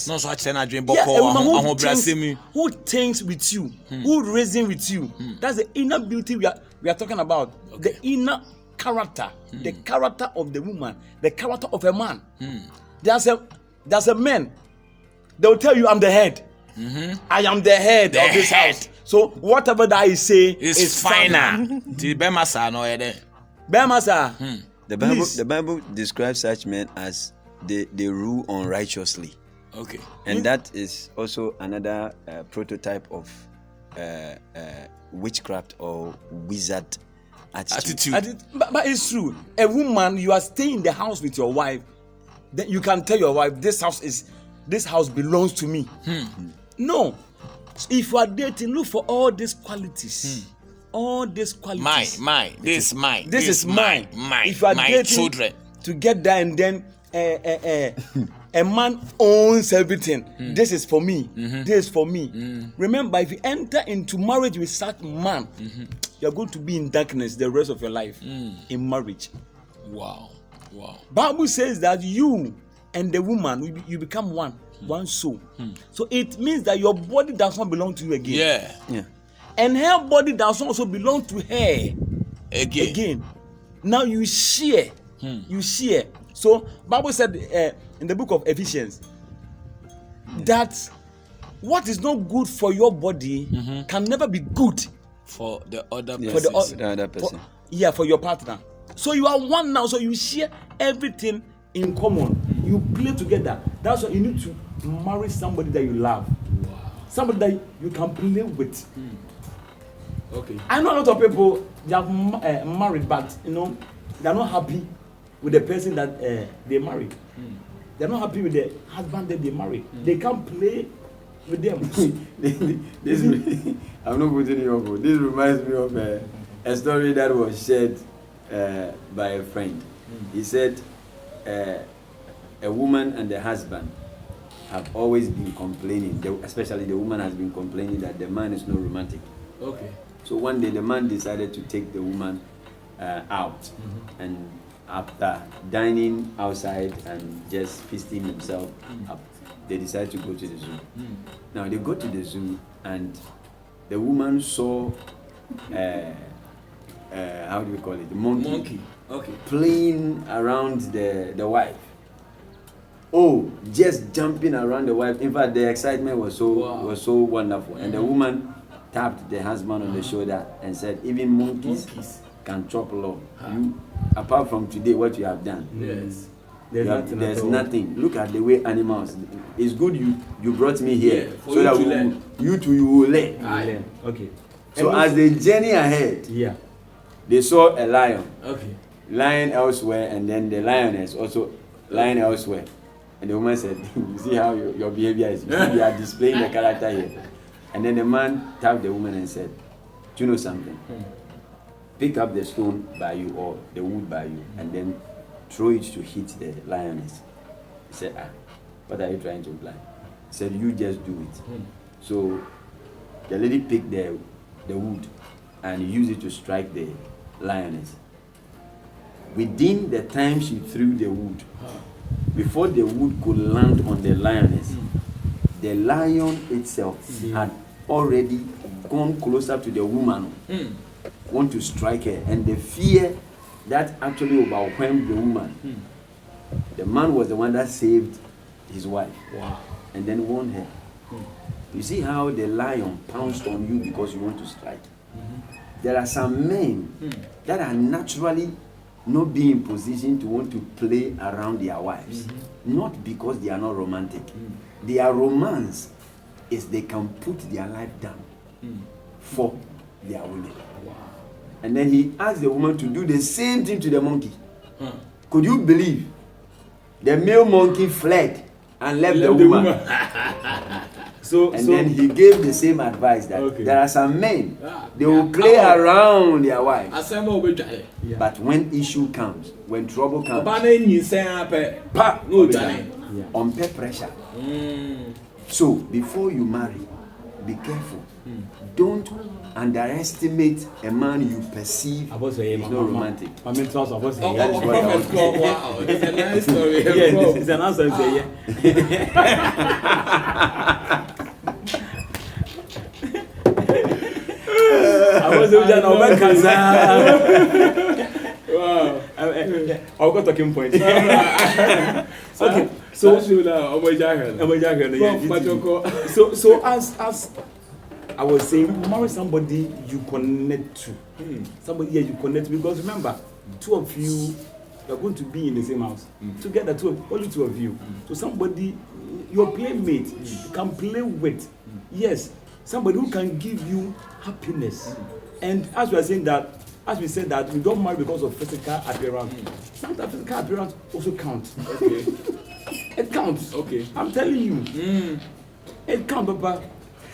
No, so I tell you, Yeah, a woman Boko, who thinks with you, who reason with you. That's the inner beauty we are talking about. Okay. The inner character, the character of the woman, the character of a man. There's a man. They'll tell you, I'm the head. I am the head of this house. So whatever that I say is final. The Bemasa no there. Bemasa. The Bible describes such men as they rule unrighteously. Okay. And that is also another prototype of witchcraft or wizard attitude. But it's true. A woman, you are staying in the house with your wife, then you can tell your wife, this house belongs to me. No. If you are dating, look for all these qualities. All these qualities. Mine. This is mine. This is mine. Mine. If you are my dating children. together and then a man owns everything. This is for me. This is for me. Remember, if you enter into marriage with such man, you're going to be in darkness the rest of your life in marriage. Wow. Bible says that you and the woman, you become one soul. So it means that your body does not belong to you again. Yeah. And her body does not also belong to her Again. Now you share. You share. So Bible said in the book of Ephesians that what is not good for your body can never be good For the other Yes, person. for the other person. for your partner. So you are one now. So you share everything in common. You play together. That's why you need to marry somebody that you love. Somebody that you can play with. Okay. I know a lot of people they have married, but they're not happy with the person that they married. They're not happy with the husband that they married. They can't play with them. I'm not putting you up. This reminds me of a story that was shared by a friend. He said a woman and the husband have always been complaining, especially the woman has been complaining that the man is not romantic. Okay. So one day the man decided to take the woman out, and after dining outside and just feasting himself up, they decided to go to the zoo. Now they go to the zoo and the woman saw how do we call it? The monkey. Okay. Playing around the wife. Oh, just jumping around the wife. In fact, the excitement was so wonderful. And the woman tapped the husband on the shoulder and said, even monkeys can chop law. You, apart from today, what you have done. Yes. There's nothing. Look at the way animals. It's good you brought me here for so you that to learn. you too you will learn. Okay. So as they journey ahead, they saw a lion. Okay. Lion elsewhere, and then the lioness also lying elsewhere. And the woman said, you see how your behavior is. You are displaying the character here. And then the man tapped the woman and said, do you know something? Pick up the stone by you or the wood by you and then throw it to hit the lioness. He said, what are you trying to imply? He said, you just do it. So the lady picked the wood and used it to strike the lioness. Within the time she threw the wood, before the wood could land on the lioness, the lion itself had already gone closer to the woman, want to strike her, and the fear that actually overwhelmed the woman. The man was the one that saved his wife, and then warned her. You see how the lion pounced on you because you want to strike. There are some men that are naturally not being in position to want to play around their wives, not because they are not romantic. Their romance is they can put their life down for their women. And then he asked the woman to do the same thing to the monkey. Could you believe? The male monkey fled and left the woman. Then he gave the same advice that there are some men, they will play around their wives. But when issue comes, when trouble comes, under pressure. So before you marry, be careful. Don't underestimate a man you perceive is not romantic. I mean, trust of us. Wow, it's a nice story. Yeah, it's an answer. I was just wow. I'll go talking point. Okay, so as I was saying, marry somebody you connect to. Somebody you connect to, because remember, two of you are going to be in the same house together. Only two of you. So somebody, your playmate, you can play with. Yes, somebody who can give you happiness. And as we are saying that, as we said that we don't marry because of physical appearance. Sometimes physical appearance also counts. Okay. It counts. Okay. I'm telling you. It counts, Papa.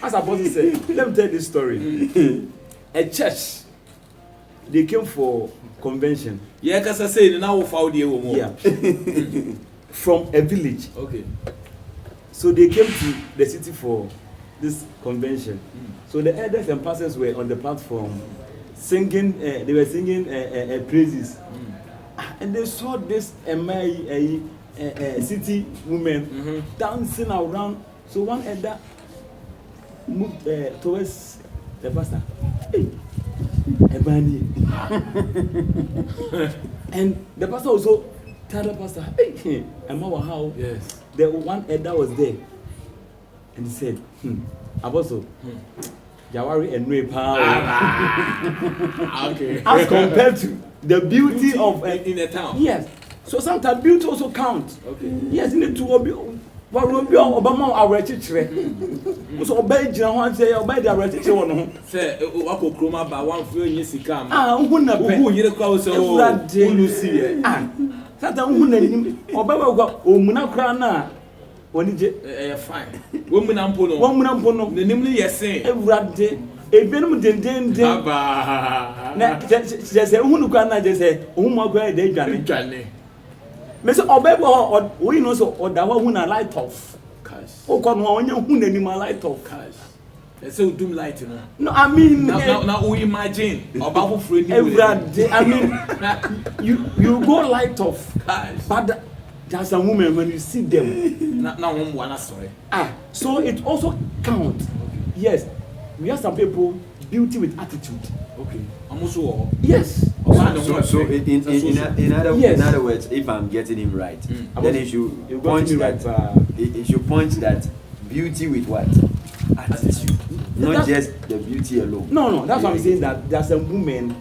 As Apostle said, let me tell you this story. A church, they came for convention. Yeah, because I say now we found the woman. Yeah. From a village. Okay. So they came to the city for this convention. So the elders and pastors were on the platform singing. They were singing praises, and they saw this city woman dancing around. So one elder moved towards the pastor. Hey, Ebani. And the pastor also told the pastor, hey, Emma, how? Yes. The one elder was there, and he said, Apostle, Jawari and Nwe power. Okay. As compared to the beauty of in the town. Yes. So sometimes beauty also counts. Okay. Yes, in the two of you. But Obama our teacher. So obey John say obey the teacher one. Say wako kroma ba one feel yin sika am. Who na pe. Who yire kwa so who Lucy e. Sometimes who na nim obey go omuna kra na oni je fine. Wo muna mpo no. Wo muna mpo no. Nanim ne yesen. Ewurade ebienum den. Baba. Na je say hu nu kwa na je say hu mo kwa de dwane. Me say obey go we know so odawa hu na light off. Cash. O ko no onye hu na ni ma light off. Cash. They say doom light no. No, I mean now we imagine oba foforo ni. Ewurade, I mean you go light off. Cash. But there's a woman when you see them. Now one wanna story. So it also counts. Yes, we have some people beauty with attitude. Okay. Also. Yes. So in other words, if I'm getting him right, then it should point that beauty with what? Attitude. Not just the beauty alone. No, that's why I'm saying that there's a women,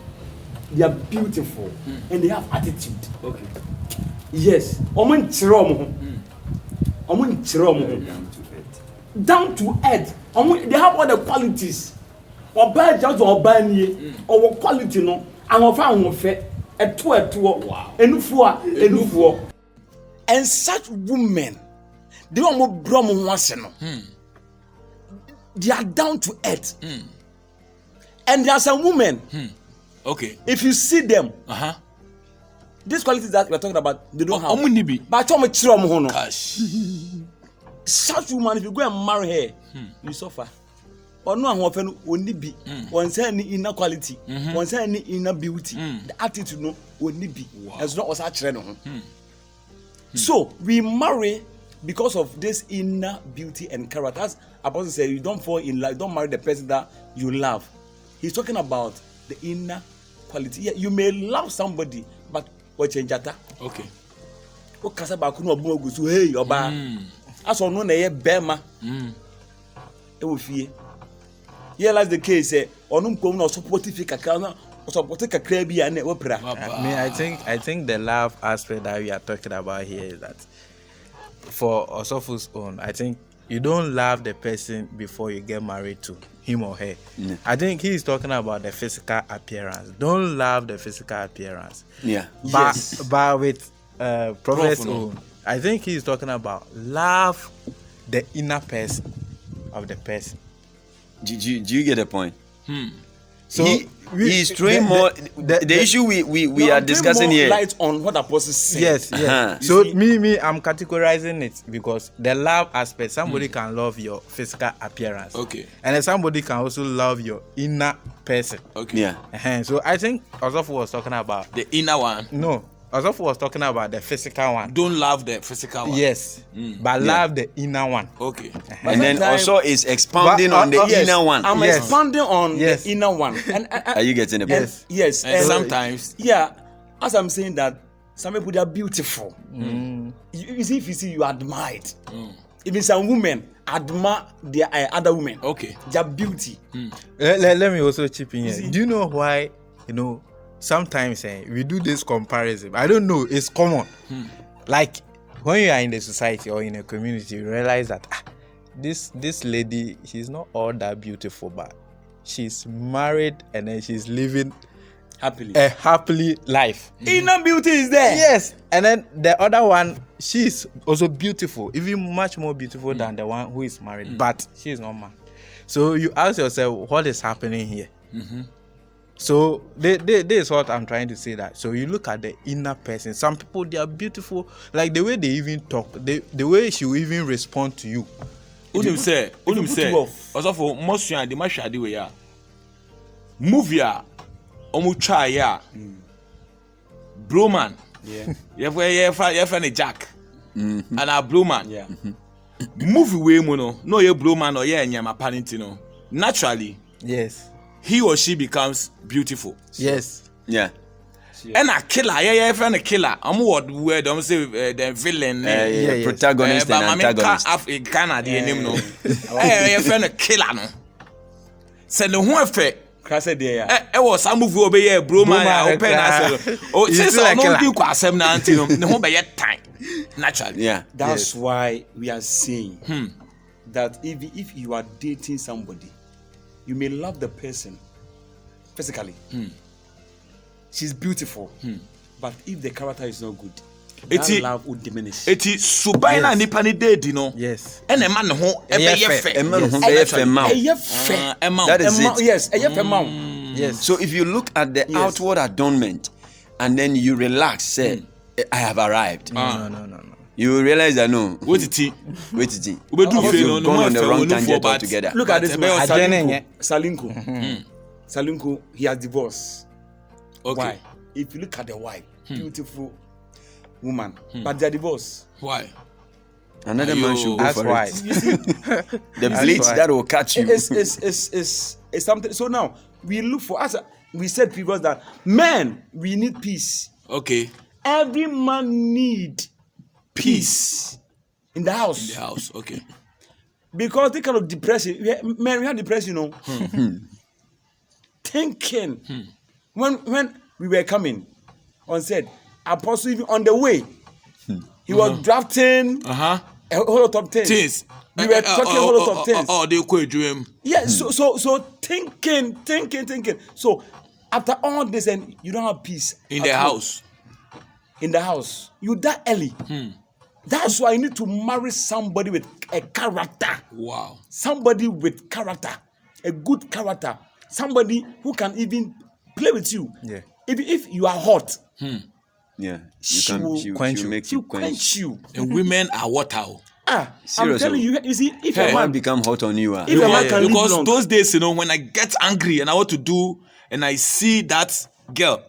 they are beautiful and they have attitude. Okay. Yes. Down to earth. They have all the qualities. Oba just oba nie. Or quality no. And ofa enufuo. And such women, they don't more brom once no. They are down to earth. And there are some women. Okay. If you see them, these qualities that we're talking about, they don't have. But Gosh. Such woman, if you go and marry her, you suffer. Or no one offend only be one say any inner quality, one say any inner beauty. The attitude no only be as not as actually. So we marry because of this inner beauty and character. As Apostle said, you don't fall in love, don't marry the person that you love. He's talking about the inner quality. Yeah, you may love somebody, but what change that? Okay. O kasa ba ku no obo ogusu hey oba. Aso no na ye bema. E wo fie. Here lies the case onum kom na supportive kakra na supportive kakra bi ya na we pra. I think the love aspect that we are talking about here is that for Osofu's own, I think you don't love the person before you get married to him or her. I think he's talking about the physical appearance. Don't love the physical appearance. Yeah. But with Prophet's own, I think he's talking about love the inner person of the person. Do you get the point? So he's throwing more. The issue we are discussing here. Light on what Apostle said. Yes. Uh-huh. So me, I'm categorizing it because the love aspect. Somebody can love your physical appearance. Okay. And then somebody can also love your inner person. Okay. Yeah. So I think Osofu was talking about The inner one. no. Osofu was talking about the physical one. Don't love the physical one. Yes, but love the inner one. Okay. And then sometimes- also is expounding on the Yes, inner one. I'm Yes. expanding on Yes. the inner one. And Are you getting the point? Yes. yes. And sometimes yeah, as I'm saying that some people they are beautiful. You see, if you see, you are admired. Even some women admire their other women. okay. Their beauty. Let me also chip in here. Do you know why? Sometimes we do this comparison. I don't know. It's common. Like when you are in the society or in a community, you realize that this lady, she's not all that beautiful, but she's married and then she's living Happily. a happily life. Inner beauty is there. Yes, and then the other one, she's also beautiful, even much more beautiful than the one who is married, but she's not married. So you ask yourself, what is happening here? So this is what I'm trying to say. That so you look at the inner person. Some people, they are beautiful, like the way they even talk, the way she will even respond to you. Unim say. you off. Also for most the mashadi we ya. Movie ya. Omu try ya. Broman. Yeah. You have Jack. And a Broman. Yeah. Movie way mono. No ye Broman or ye nyama parentino. Naturally, Yes, he or she becomes beautiful. yes, Yeah. And a killer, yeah, friend a killer. I'm what word I'm say the villain. yes. Protagonist and antagonist. Canada name no. Eh, friend a killer no. Send the one effect. Krasa there. Was some movie obey a bro man Broman, open as oh He's since still a I know killer. you kwasem na antino the whole be time naturally. Yeah. That's why we are saying that if you are dating somebody, you may love the person physically. She's beautiful, but if the character is not good, that Eti- love will diminish. Eti subai na nipa ni dead no. yes. And a man ho e be ye A man who fe. be a man. That is it. Yes, a Yes. So if you look at the outward adornment and then you relax, say, I have arrived. No. You will realize that no. What it is? Wait it is. We do fe no You've no gone on fe the wrong no tangent for but altogether. Look at this But man, Adrenaline, Salinko. Salinko, he has divorced. okay. Why? If you look at the wife, beautiful woman, but they're divorced. Why? Another man should go That's for why. it. The blitz why. that will catch you. It's something. So now we look for, as we said previous, that men, we need peace. Okay. Every man need peace in the house. The house. Okay. Because the kind of depression, we have depression, you know. Thinking. When we were coming on set, Apostle even on the way, he was drafting Uh-huh. a whole lot of things. Things. We were talking a whole lot of things. Oh, they quit dream. Yeah, so thinking. So after all this, and you don't have peace In at the home. house. In the house, you die early. That's why you need to marry somebody with a character. Wow. Somebody with character, a good character. Somebody who can even play with you. Yeah. If you are hot, Yeah. She will She quench you. make she'll you quench. quench you. And women are water. I'm Serious, telling oh. you see, if Hey, a man man become hot on you. If a man can live Because long. those days, when I get angry and I want to do, and I see that girl,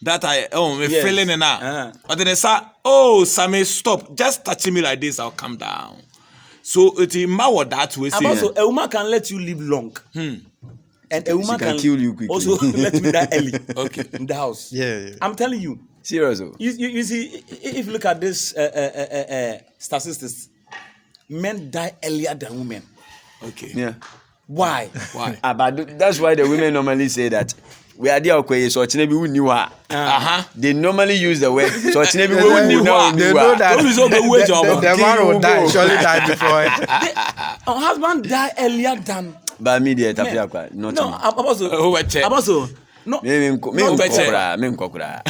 that I'm Yes. feeling in her. Uh-huh. But then I say, oh, Sammy, stop. Just touching me like this, I'll calm down. So it's in my word that way. And also, a woman can let you live long. And a woman can kill you quickly. Also let you die early. Okay. In the house. Yeah. I'm telling you. Serious. Oh. You see, if you look at this statistics, men die earlier than women. Okay. Yeah. Why? Why? But that's why the women normally say that we are there okay, so Chinebi who knew her. They normally use the word so Chinebi who knew They know that Don't resolve the wage of the man will die, go. surely die before. Our husband die earlier than But me there men. tapia not No, Apostle. Weche. Apostle. No. me Not better. nkokura.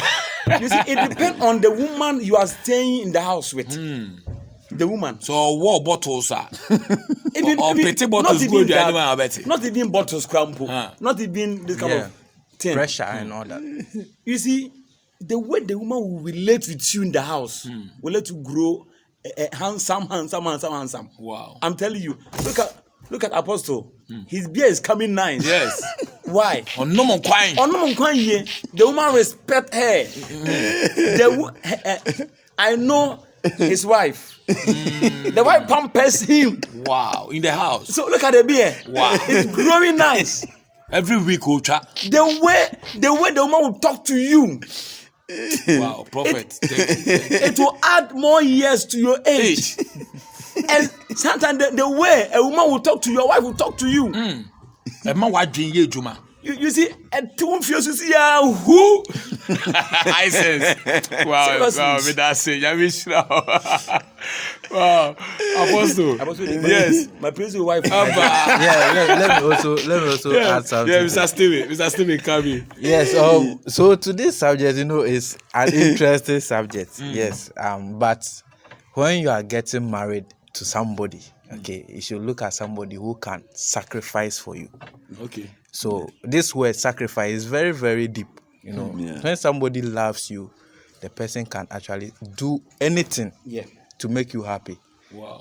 You see, it depends on the woman you are staying in the house with. The woman. So war bottles are. petty bottles go to anyone, I bet. Not even bottles scramble. Not even this kind of thing. Pressure and all that. You see, the way the woman will relate with you in the house will let you grow handsome. Wow. I'm telling you. Look at Apostle. His beard is coming nice. Yes. Why? On no more coin. The woman respect her. I know his wife. The wife pampers him. Wow. In the house. So look at the beard. Wow. It's growing nice. Every week, Ultra. The way the woman will talk to you. Wow, prophet. It will add more years to your age. And sometimes the way a woman will talk to your wife will talk to you. A man was doing ye, Juma. You see, a two feels you see who I sense. Wow, with that say, wow, Apostle. Yes, my principal wife. Let me also add something. Yeah, Mr. Steven, come. Yes. So to this subject, is an interesting subject. Yes. But when you are getting married to somebody, okay, you should look at somebody who can sacrifice for you. Okay. So this word sacrifice is very, very deep. When somebody loves you, the person can actually do anything to make you happy,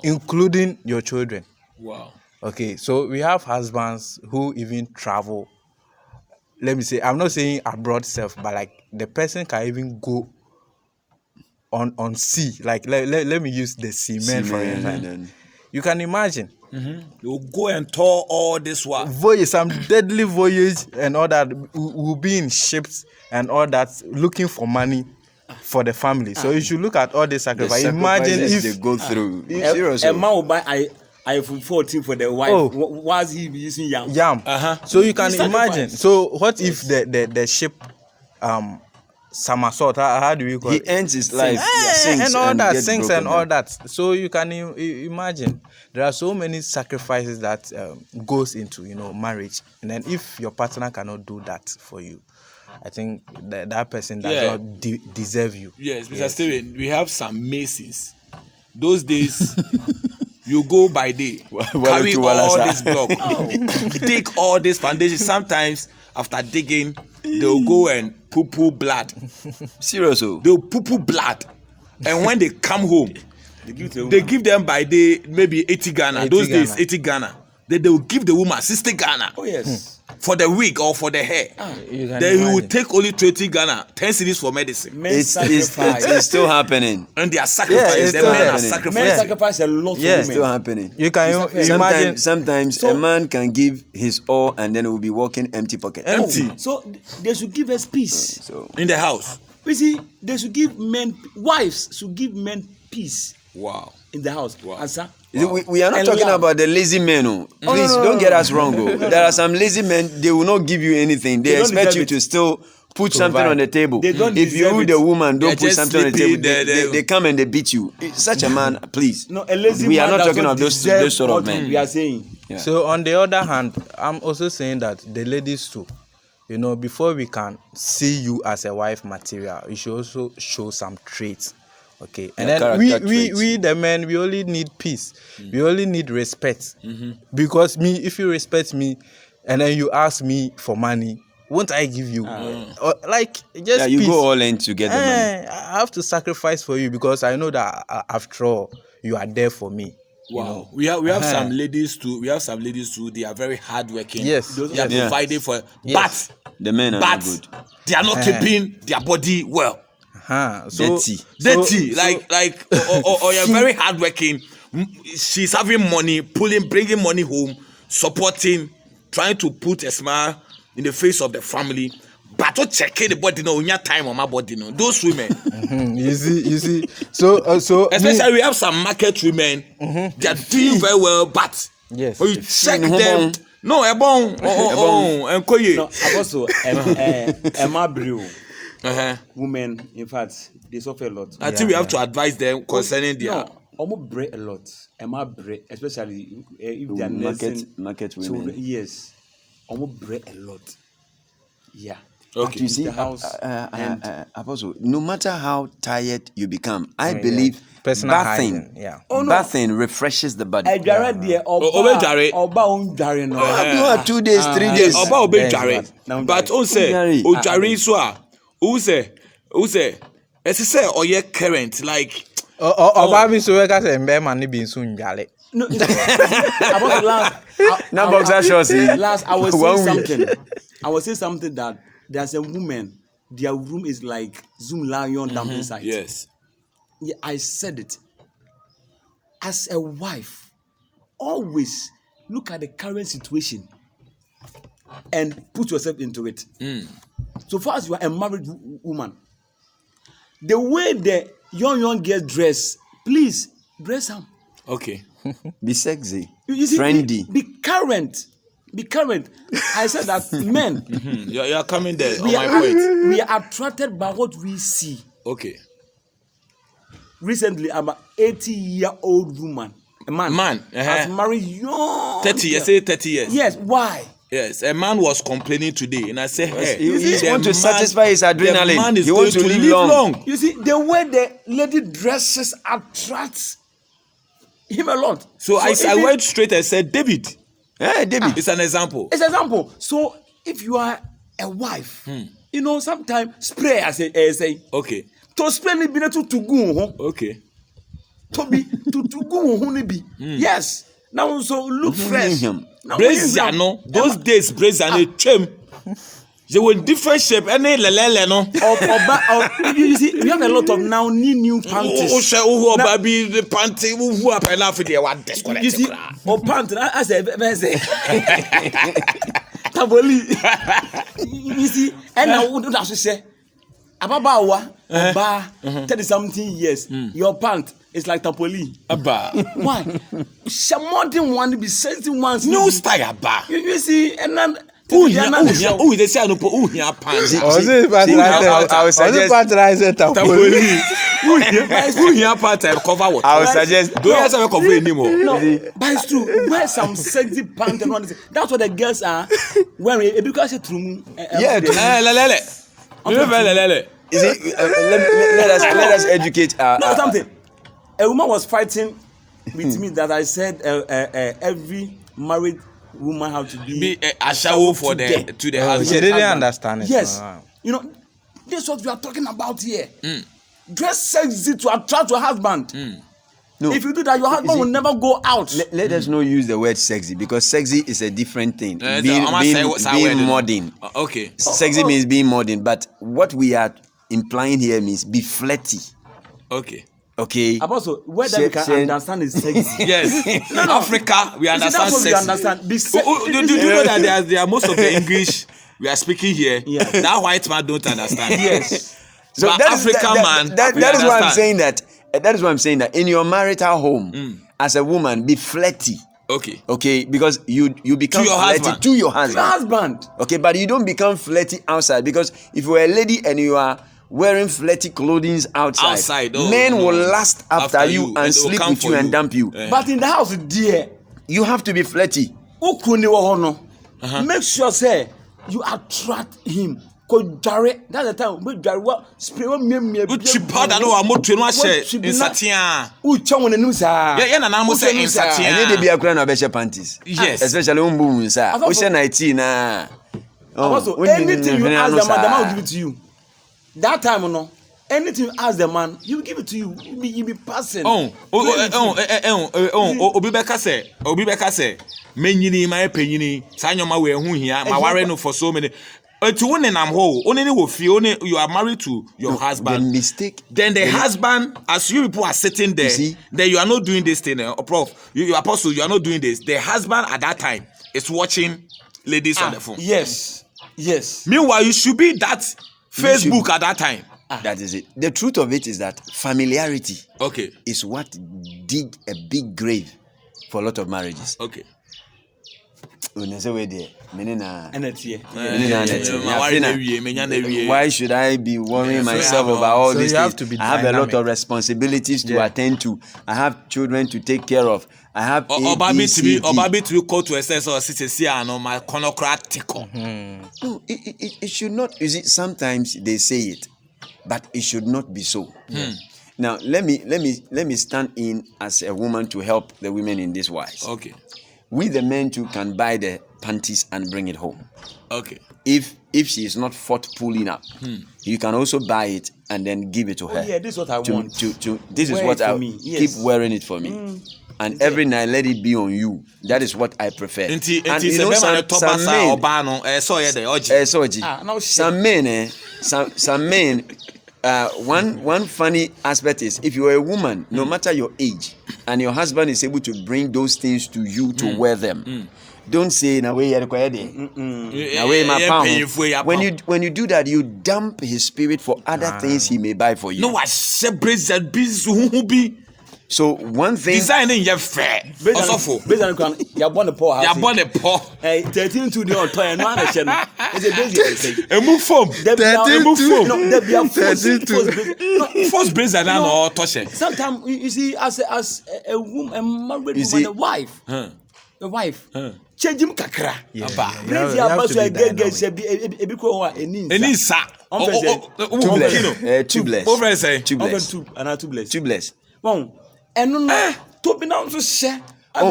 including your children. Wow. Okay, so we have husbands who even travel. Let me say, I'm not saying abroad self, but like the person can even go on sea. Like let me use the seamen for instance. You can imagine. You go and tour all this while. Voyage, some deadly voyage and all that. Will be in ships and all that, looking for money for the family. So you should look at all this sacrifice. Imagine if they go through. A man will buy iPhone 14 for the wife. Whilst he be using yam. So you can imagine. So what if the ship somersault? How do you call it? He ends his life and all that, sinks and all that. So you can imagine there are so many sacrifices that goes into marriage, and then if your partner cannot do that for you, I think that person does not deserve you. Yes, Mr. Steven, we have some masons. Those days, you go by day, carry all this block, dig all this foundation. Sometimes after digging, they'll go and poo blood. Seriously? They'll poo blood. And when they come home, they give them by day maybe 80 Ghana. Those days, 80 Ghana. Then they will give the woman 60 Ghana. Oh, yes. For the wig or for the hair. Then he will take only 20 Ghana, 10 cedis for medicine. It's still happening. And they are sacrificing. The men are sacrificing. Men sacrifice a lot for women. It's still happening. You can imagine. Sometimes a man can give his all and then he will be walking empty pocket. Empty. So they should give us peace. In the house. You see, they should give wives should give men peace. Wow. In the house. Wow. Answer. We are not talking about the lazy men. Please don't get us wrong. There are some lazy men, they will not give you anything. They expect you to still put something on the table. If you, the woman, don't put something on the table, they come and they beat you. Such a man, please. No, a lazy we are man not talking of those sort of men. We are saying. Yeah. So on the other hand, I'm also saying that the ladies too, before we can see you as a wife material, you should also show some traits. Okay, and then we the men, we only need peace. We only need respect. Because if you respect me, and then you ask me for money, won't I give you? Just you peace. go all in to get the money. I have to sacrifice for you because I know that after all, you are there for me. Wow, we have some ladies too. They are very hardworking. Yes, they are providing for. Yes. But the men are not good. They are not keeping their body well. Dirty. Or you're very hardworking. She's having money, bringing money home, supporting, trying to put a smile in the face of the family. But to check the body, in your time on my body, those women. You see. So especially we have some market women. They are doing very well, but yes, when you check them. No, also, Emma Brew. Women, in fact, they suffer a lot. I think we have to advise them concerning their. Almost break a lot. Emma break, especially if they are market women. Yes, almost break a lot. Yeah. Okay. You see, the house Apostle, no matter how tired you become, I Yeah. believe Personal bathing, hygiene, yeah. Oh, no. bathing refreshes the body. Ẹ̀dware deɛ Obedware. ọba ondware no. You are 2 days, 3 Yeah, days. ọba obe Yes, dware. now But dware. on say Dware. o dware so a, o say ɛsɛ sɛ ɔyɛ current like Ọba bi so wẹ́ka sẹ̀ mbẹ́ẹ̀ma ni bi nso ndwale. No, about the last. Now, boxer shorts. Last, I was One saying week. something. I was saying something that there's a woman. Their room is like Zoom Lion dumping site. yes. Yeah, I said it. As a wife, always look at the current situation and put yourself into it. So far as you are a married woman, the way the young girls dress, please dress them. Okay. Be sexy, You see, trendy. Be current. Be current. I said that men, You are coming there on we my are, point. we are attracted by what we see. Okay. Recently, I'm an 80-year-old woman, a man, Man, has married young. 30 years, girl. say 30 years. Yes, why? Yes, a man was complaining today, and I said, hey, He the wants to man- satisfy his adrenaline. The man is He going wants to to live live long. long. You see, the way the lady dresses attracts him a lot. So I even- went straight and said, David, Hey, David. it's an example. It's an example. So if you are a wife, you know, sometimes spray as I say, Okay. to spray ni bi na to go Okay. to be to go ho ni bi. Yes. Now so look fresh. him. Now, Brazia no, those days Brazia no chem. They were in different shape. Any lelele no. you see, we have a lot of now new panties. Oh, she oh, baby, the panty who up and off there. What You see, or pant as a taboli. You see, and I wouldn't have to say, Ababawa, Oba, 30-something years, your pant is like tapoli. Abba. Why? Some modern one be sensing ones. No style abba. You see, and then. They say no who here pants. Ọ̀sẹ̀ I would suggest- patronize tapoli. Who here pants cover what? I would suggest. Don't you have cover anymore. No, but it's true. Wear some sexy pants and all this. That's what the girls are wearing. Because it's true. Yeah, Lelele. Lelele. You see, let us educate. No, something. A woman was fighting with me that I said every married woman have to be a shower for the to the She husband. didn't understand it. Yes. Wow. You know, this is what we are talking about here. Dress sexy to attract your husband. No. If you do that, your husband will never go out. Let us not use the word sexy because sexy is a different thing. I'm Being saying modern. Okay. Sexy means being modern, but what we are implying here means be flirty. Okay. Okay. Also, where that we can understand is sexy. Yes. Africa, we You see, understand that's what we sex. understand. Be Do you know that there are most of the English we are speaking here? Yeah. That white man don't understand. Yes. So But that is African man, That we is why I'm understand. saying that. That is why I'm saying that in your marital home, as a woman, be flirty. Okay. Okay, because you become To your flirty husband. to your Your husband. husband. Okay, but you don't become flirty outside because if you're a lady and you are wearing flirty clothing outside, men will lust after you and they will sleep come with for you and dump you. But in the house, dear, You have to be flirty. Ukuni wohono. Make sure say you attract him. That's the time. Make dware what spray what me. Uchi powder no amotu no ahye insatia. Ucha won enum sa. Yeah, na na mo say insatia. And you dey be akura na obesha panties. Yes. Especially umbu unsa. O she 19 na. Also, anything you ask the man, the man will give it to you. That time, no. Anything you ask the man, he will give it to you. You be passing. Obi beka say menyini ma penyini sa nyoma we hu hia ma ware no for so many. To one and I'm whole, only will feel you are married to your husband. The mistake. Then the husband, as you people are sitting there, then you are not doing this thing, Prof. You apostle, you are not doing this. The husband at that time is watching ladies on the phone. Yes. Meanwhile, you should be that Facebook at that time. That is it. The truth of it is that familiarity Okay. is what dig a big grave for a lot of marriages. Okay. Why should I be worrying myself about all So these you have things? to be I have a lot dynamic. of responsibilities to attend to. I have children to take care of. I have ABCD. Obabi to call to SS or CCC and my conocratical. No, it should not. You see, sometimes they say it, but it should not be so. Now, let me stand in as a woman to help the women in this wise. Okay. We the men too can buy the panties and bring it home. Okay. If she is not fought pulling up, you can also buy it and then give it to her. Yeah, this is what I want. This is Wear what it for I me. Yes. keep wearing it for me. And every night let it be on you. That is what I prefer. And you know, some men, some men, one funny aspect is if you are a woman, no matter your age, and your husband is able to bring those things to you to wear them, don't say na way my pound. When you do that, you dump his spirit for other things he may buy for you. No, I separate that business who be. So one thing Designing your fair. Also, Based on you born the poor house. you born a poor. 13 to the toy and man is a basic. A move from. First brace and or touch it. Sometimes you see, as a woman, a married woman, a wife, change him kakra. Brace your bus to get Any sa. tubeless. Over say. Tubeless. Bon, and no, to be now to share. I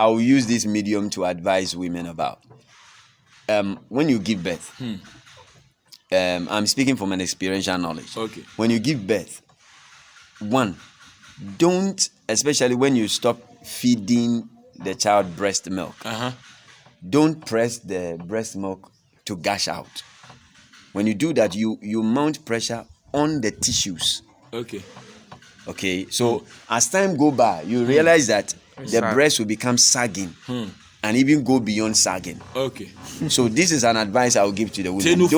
will use this medium to advise women about. When you give birth, I'm speaking from an experiential knowledge. Okay. When you give birth, one, don't, especially when you stop feeding the child breast milk, don't press the breast milk to gush out. When you do that, you mount pressure on the tissues. Okay, so as time go by, you realize that the breast will become sagging and even go beyond sagging. Okay. So this is an advice I will give to the women.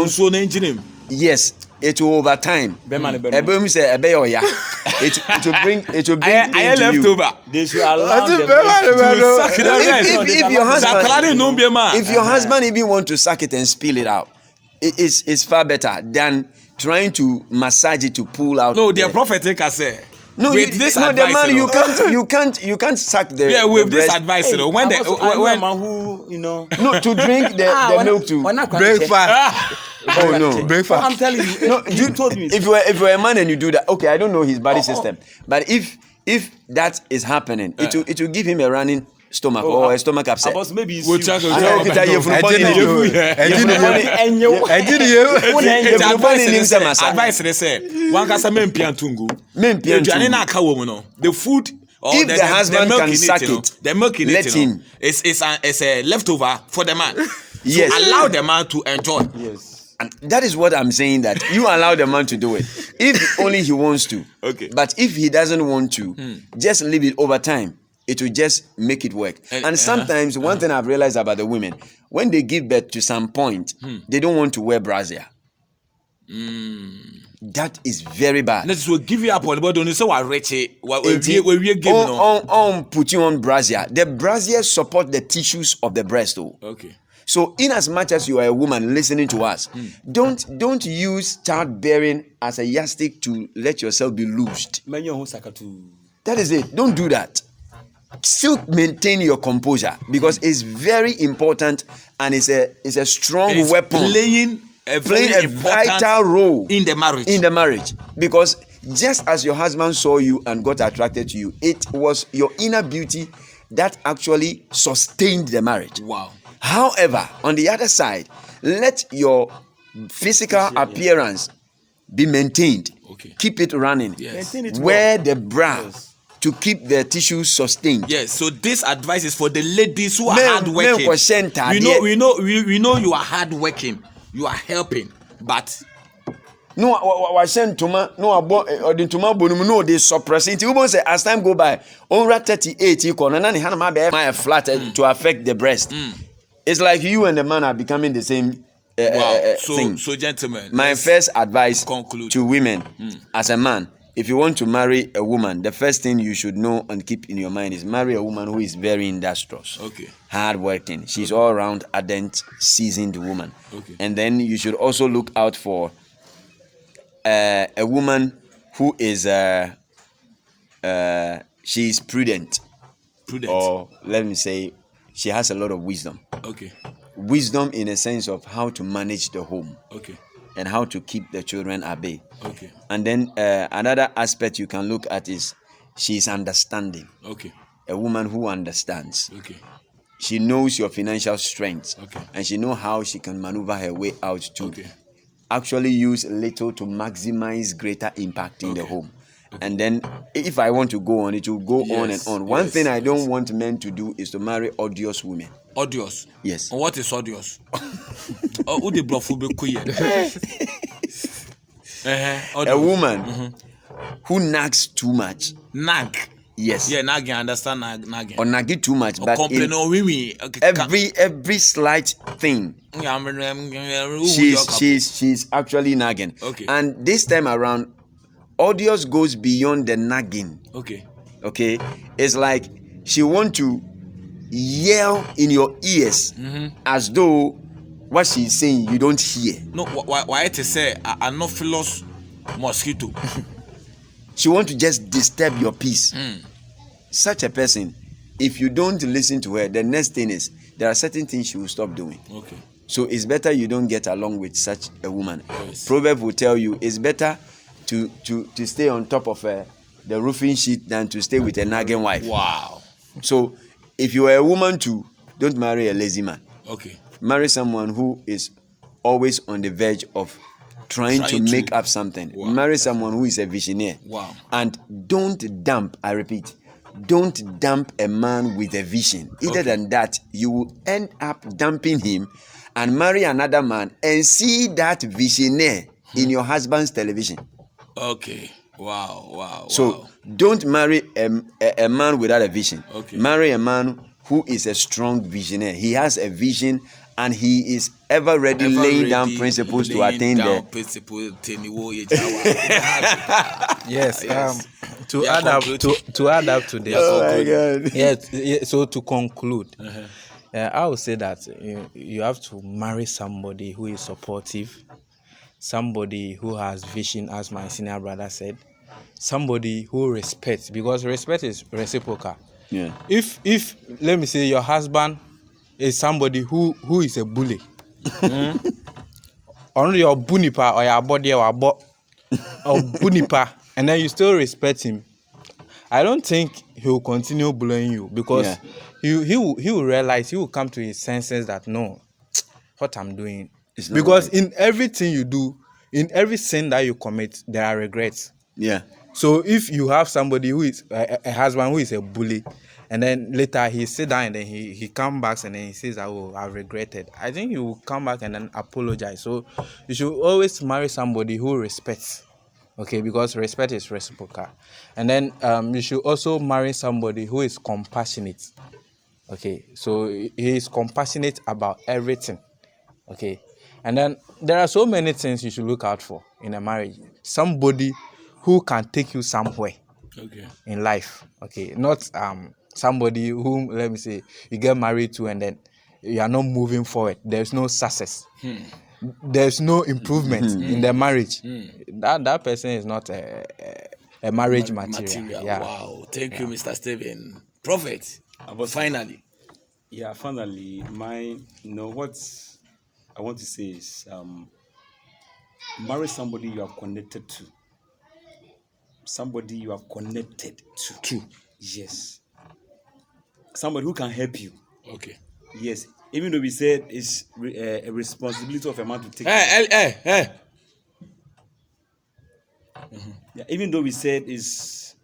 Yes, it will over time. It will bring into you. They should allow them If your husband even want to suck it and spill it out, it's far better than trying to massage it to pull out. No, the prophetic has said. No, with this no, advice, you can't suck the. Yeah, with the this breast. advice, you know, when man who, you know, no, to drink the milk to Breakfast. Oh no, Breakfast. I'm telling you, no, you told me. If you're a man and you do that, okay, I don't know his body system, but if that is happening, it will give him a running stomach or a stomach upset. Maybe it's We'll check it. Advice they say one can say men piantungu. The food or if the husband can suck it, the milk in let it, him. It's a leftover for the man. Yes. So allow the man to enjoy. Yes. And that is what I'm saying, that you allow the man to do it if only he wants to. Okay. But if he doesn't want to, just leave it over time. It will just make it work. And sometimes one thing I've realized about the women, when they give birth to some point, they don't want to wear brassiere. That is very bad. Let's give you up on the body. So I reach it. Put you on brassiere. The brassiere support the tissues of the breast. Okay. So in as much as you are a woman listening to us, don't use childbearing as a yardstick to let yourself be loosed. That is it. Don't do that. Still maintain your composure, because it's very important and it's a strong weapon. Playing a vital role in the marriage. Because just as your husband saw you and got attracted to you, it was your inner beauty that actually sustained the marriage. Wow. However, on the other side, let your physical appearance be maintained. Okay. Keep it running. Yes. Wear the bra to keep the tissues sustained. Yes. So this advice is for the ladies who are hardworking. We know you are hardworking. You are helping, but no, I send toma they suppress it. You say as time go by, only 38 flat to affect the breast. It's like you and the man are becoming the same thing. So gentlemen, my first advice to women as a man if you want to marry a woman, the first thing you should know and keep in your mind is marry a woman who is very industrious, Okay. hardworking. She's all around ardent, seasoned woman. Okay. And then you should also look out for a woman who is she is prudent, or let me say, she has a lot of wisdom. Okay. Wisdom in a sense of how to manage the home. Okay. And how to keep the children at bay. Okay. And then another aspect you can look at is she's understanding. Okay. A woman who understands. Okay. She knows your financial strengths. Okay. And she knows how she can maneuver her way out to Okay. actually use little to maximize greater impact in the home. And then if I want to go on, it will go on and on. One thing I don't want men to do is to marry odious women. Odious? Yes. What is odious? Who the bluff will be queer? A woman who nags too much. Nag. Yes. Yeah, nagging. I understand nagging. Or nagging too much. Or But complain or we. every slight thing, she's actually nagging. Okay. And this time around, odious goes beyond the nagging. Okay. Okay. It's like she want to yell in your ears as though what she's saying you don't hear. No, why to say Anopheles mosquito? She want to just disturb your peace. Such a person, if you don't listen to her, the next thing is there are certain things she will stop doing. Okay. So it's better you don't get along with such a woman. Yes. Proverb will tell you it's better to stay on top of the roofing sheet than to stay with a nagging wife. Wow. So if you are a woman too, don't marry a lazy man. Okay. Marry someone who is always on the verge of trying to make up something. Wow. Marry someone who is a visionary. Wow. And don't dump, I repeat, don't dump a man with a vision. Either than that, you will end up dumping him and marry another man and see that visionary in your husband's television. Okay. Wow. So don't marry a man without a vision. Okay. Marry a man who is a strong visionary. He has a vision and he is ever ready laying down principles to attain the Yes. To add up to this. Oh my God. Yeah. So to conclude, I would say that you have to marry somebody who is supportive, somebody who has vision, as my senior brother said, somebody who respects, because respect is reciprocal. Yeah. If let me say your husband is somebody who is a bully, only your bunipa or your body or bunipa, and then you still respect him, I don't think he will continue bullying you, because he will realize, he will come to his senses that no, what I'm doing, because right. In everything you do, in every sin that you commit, there are regrets. Yeah. So if you have somebody who is a husband who is a bully, and then later he sit down and then he come back and then he says, "Oh, I regretted," I think he will come back and then apologize. So you should always marry somebody who respects, okay, because respect is reciprocal. And then you should also marry somebody who is compassionate, okay. So he is compassionate about everything, okay. And then there are so many things you should look out for in a marriage. Somebody who can take you somewhere, okay, in life, okay, not somebody whom, let me say, you get married to and then you are not moving forward. There's no success. There's no improvement in the marriage. That person is not a marriage material. Yeah. Wow. Thank you, Mr. Stephen. Prophet. Finally. Yeah, finally, what I want to say is marry somebody you are connected to. Somebody you are connected to. True. Yes. Somebody who can help you. Okay. Yes. Even though we said it's a responsibility of a man to take care. Yeah, even though we said it's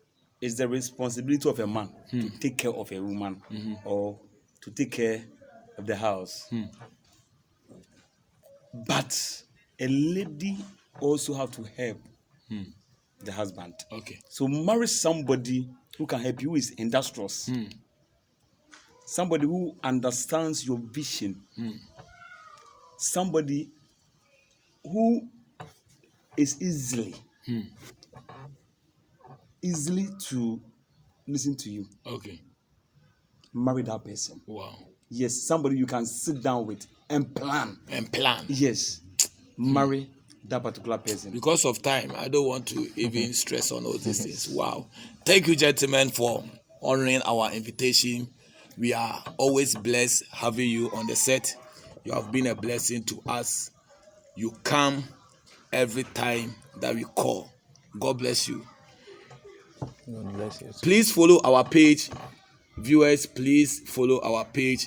the responsibility of a man to take care of a woman or to take care of the house. But a lady also have to help the husband. Okay. So marry somebody who can help you, who is industrious. Somebody who understands your vision. Somebody who is easily easily to listen to you, Okay. marry that person. Wow. Yes, somebody you can sit down with and plan. And plan. Yes, marry that particular person. Because of time, I don't want to even stress on all these things. Wow. Thank you, gentlemen, for honoring our invitation. We are always blessed having you on the set. You have been a blessing to us. You come every time that we call. God bless you. God bless you. Please follow our page. Viewers, please follow our page.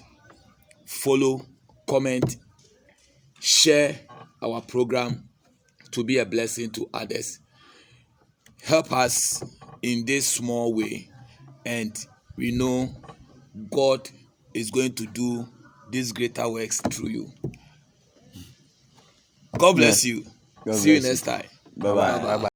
Follow, comment, share our program to be a blessing to others. Help us in this small way, and we know God is going to do these greater works through you. God bless you. God See you bless next time. Bye-bye. Bye-bye.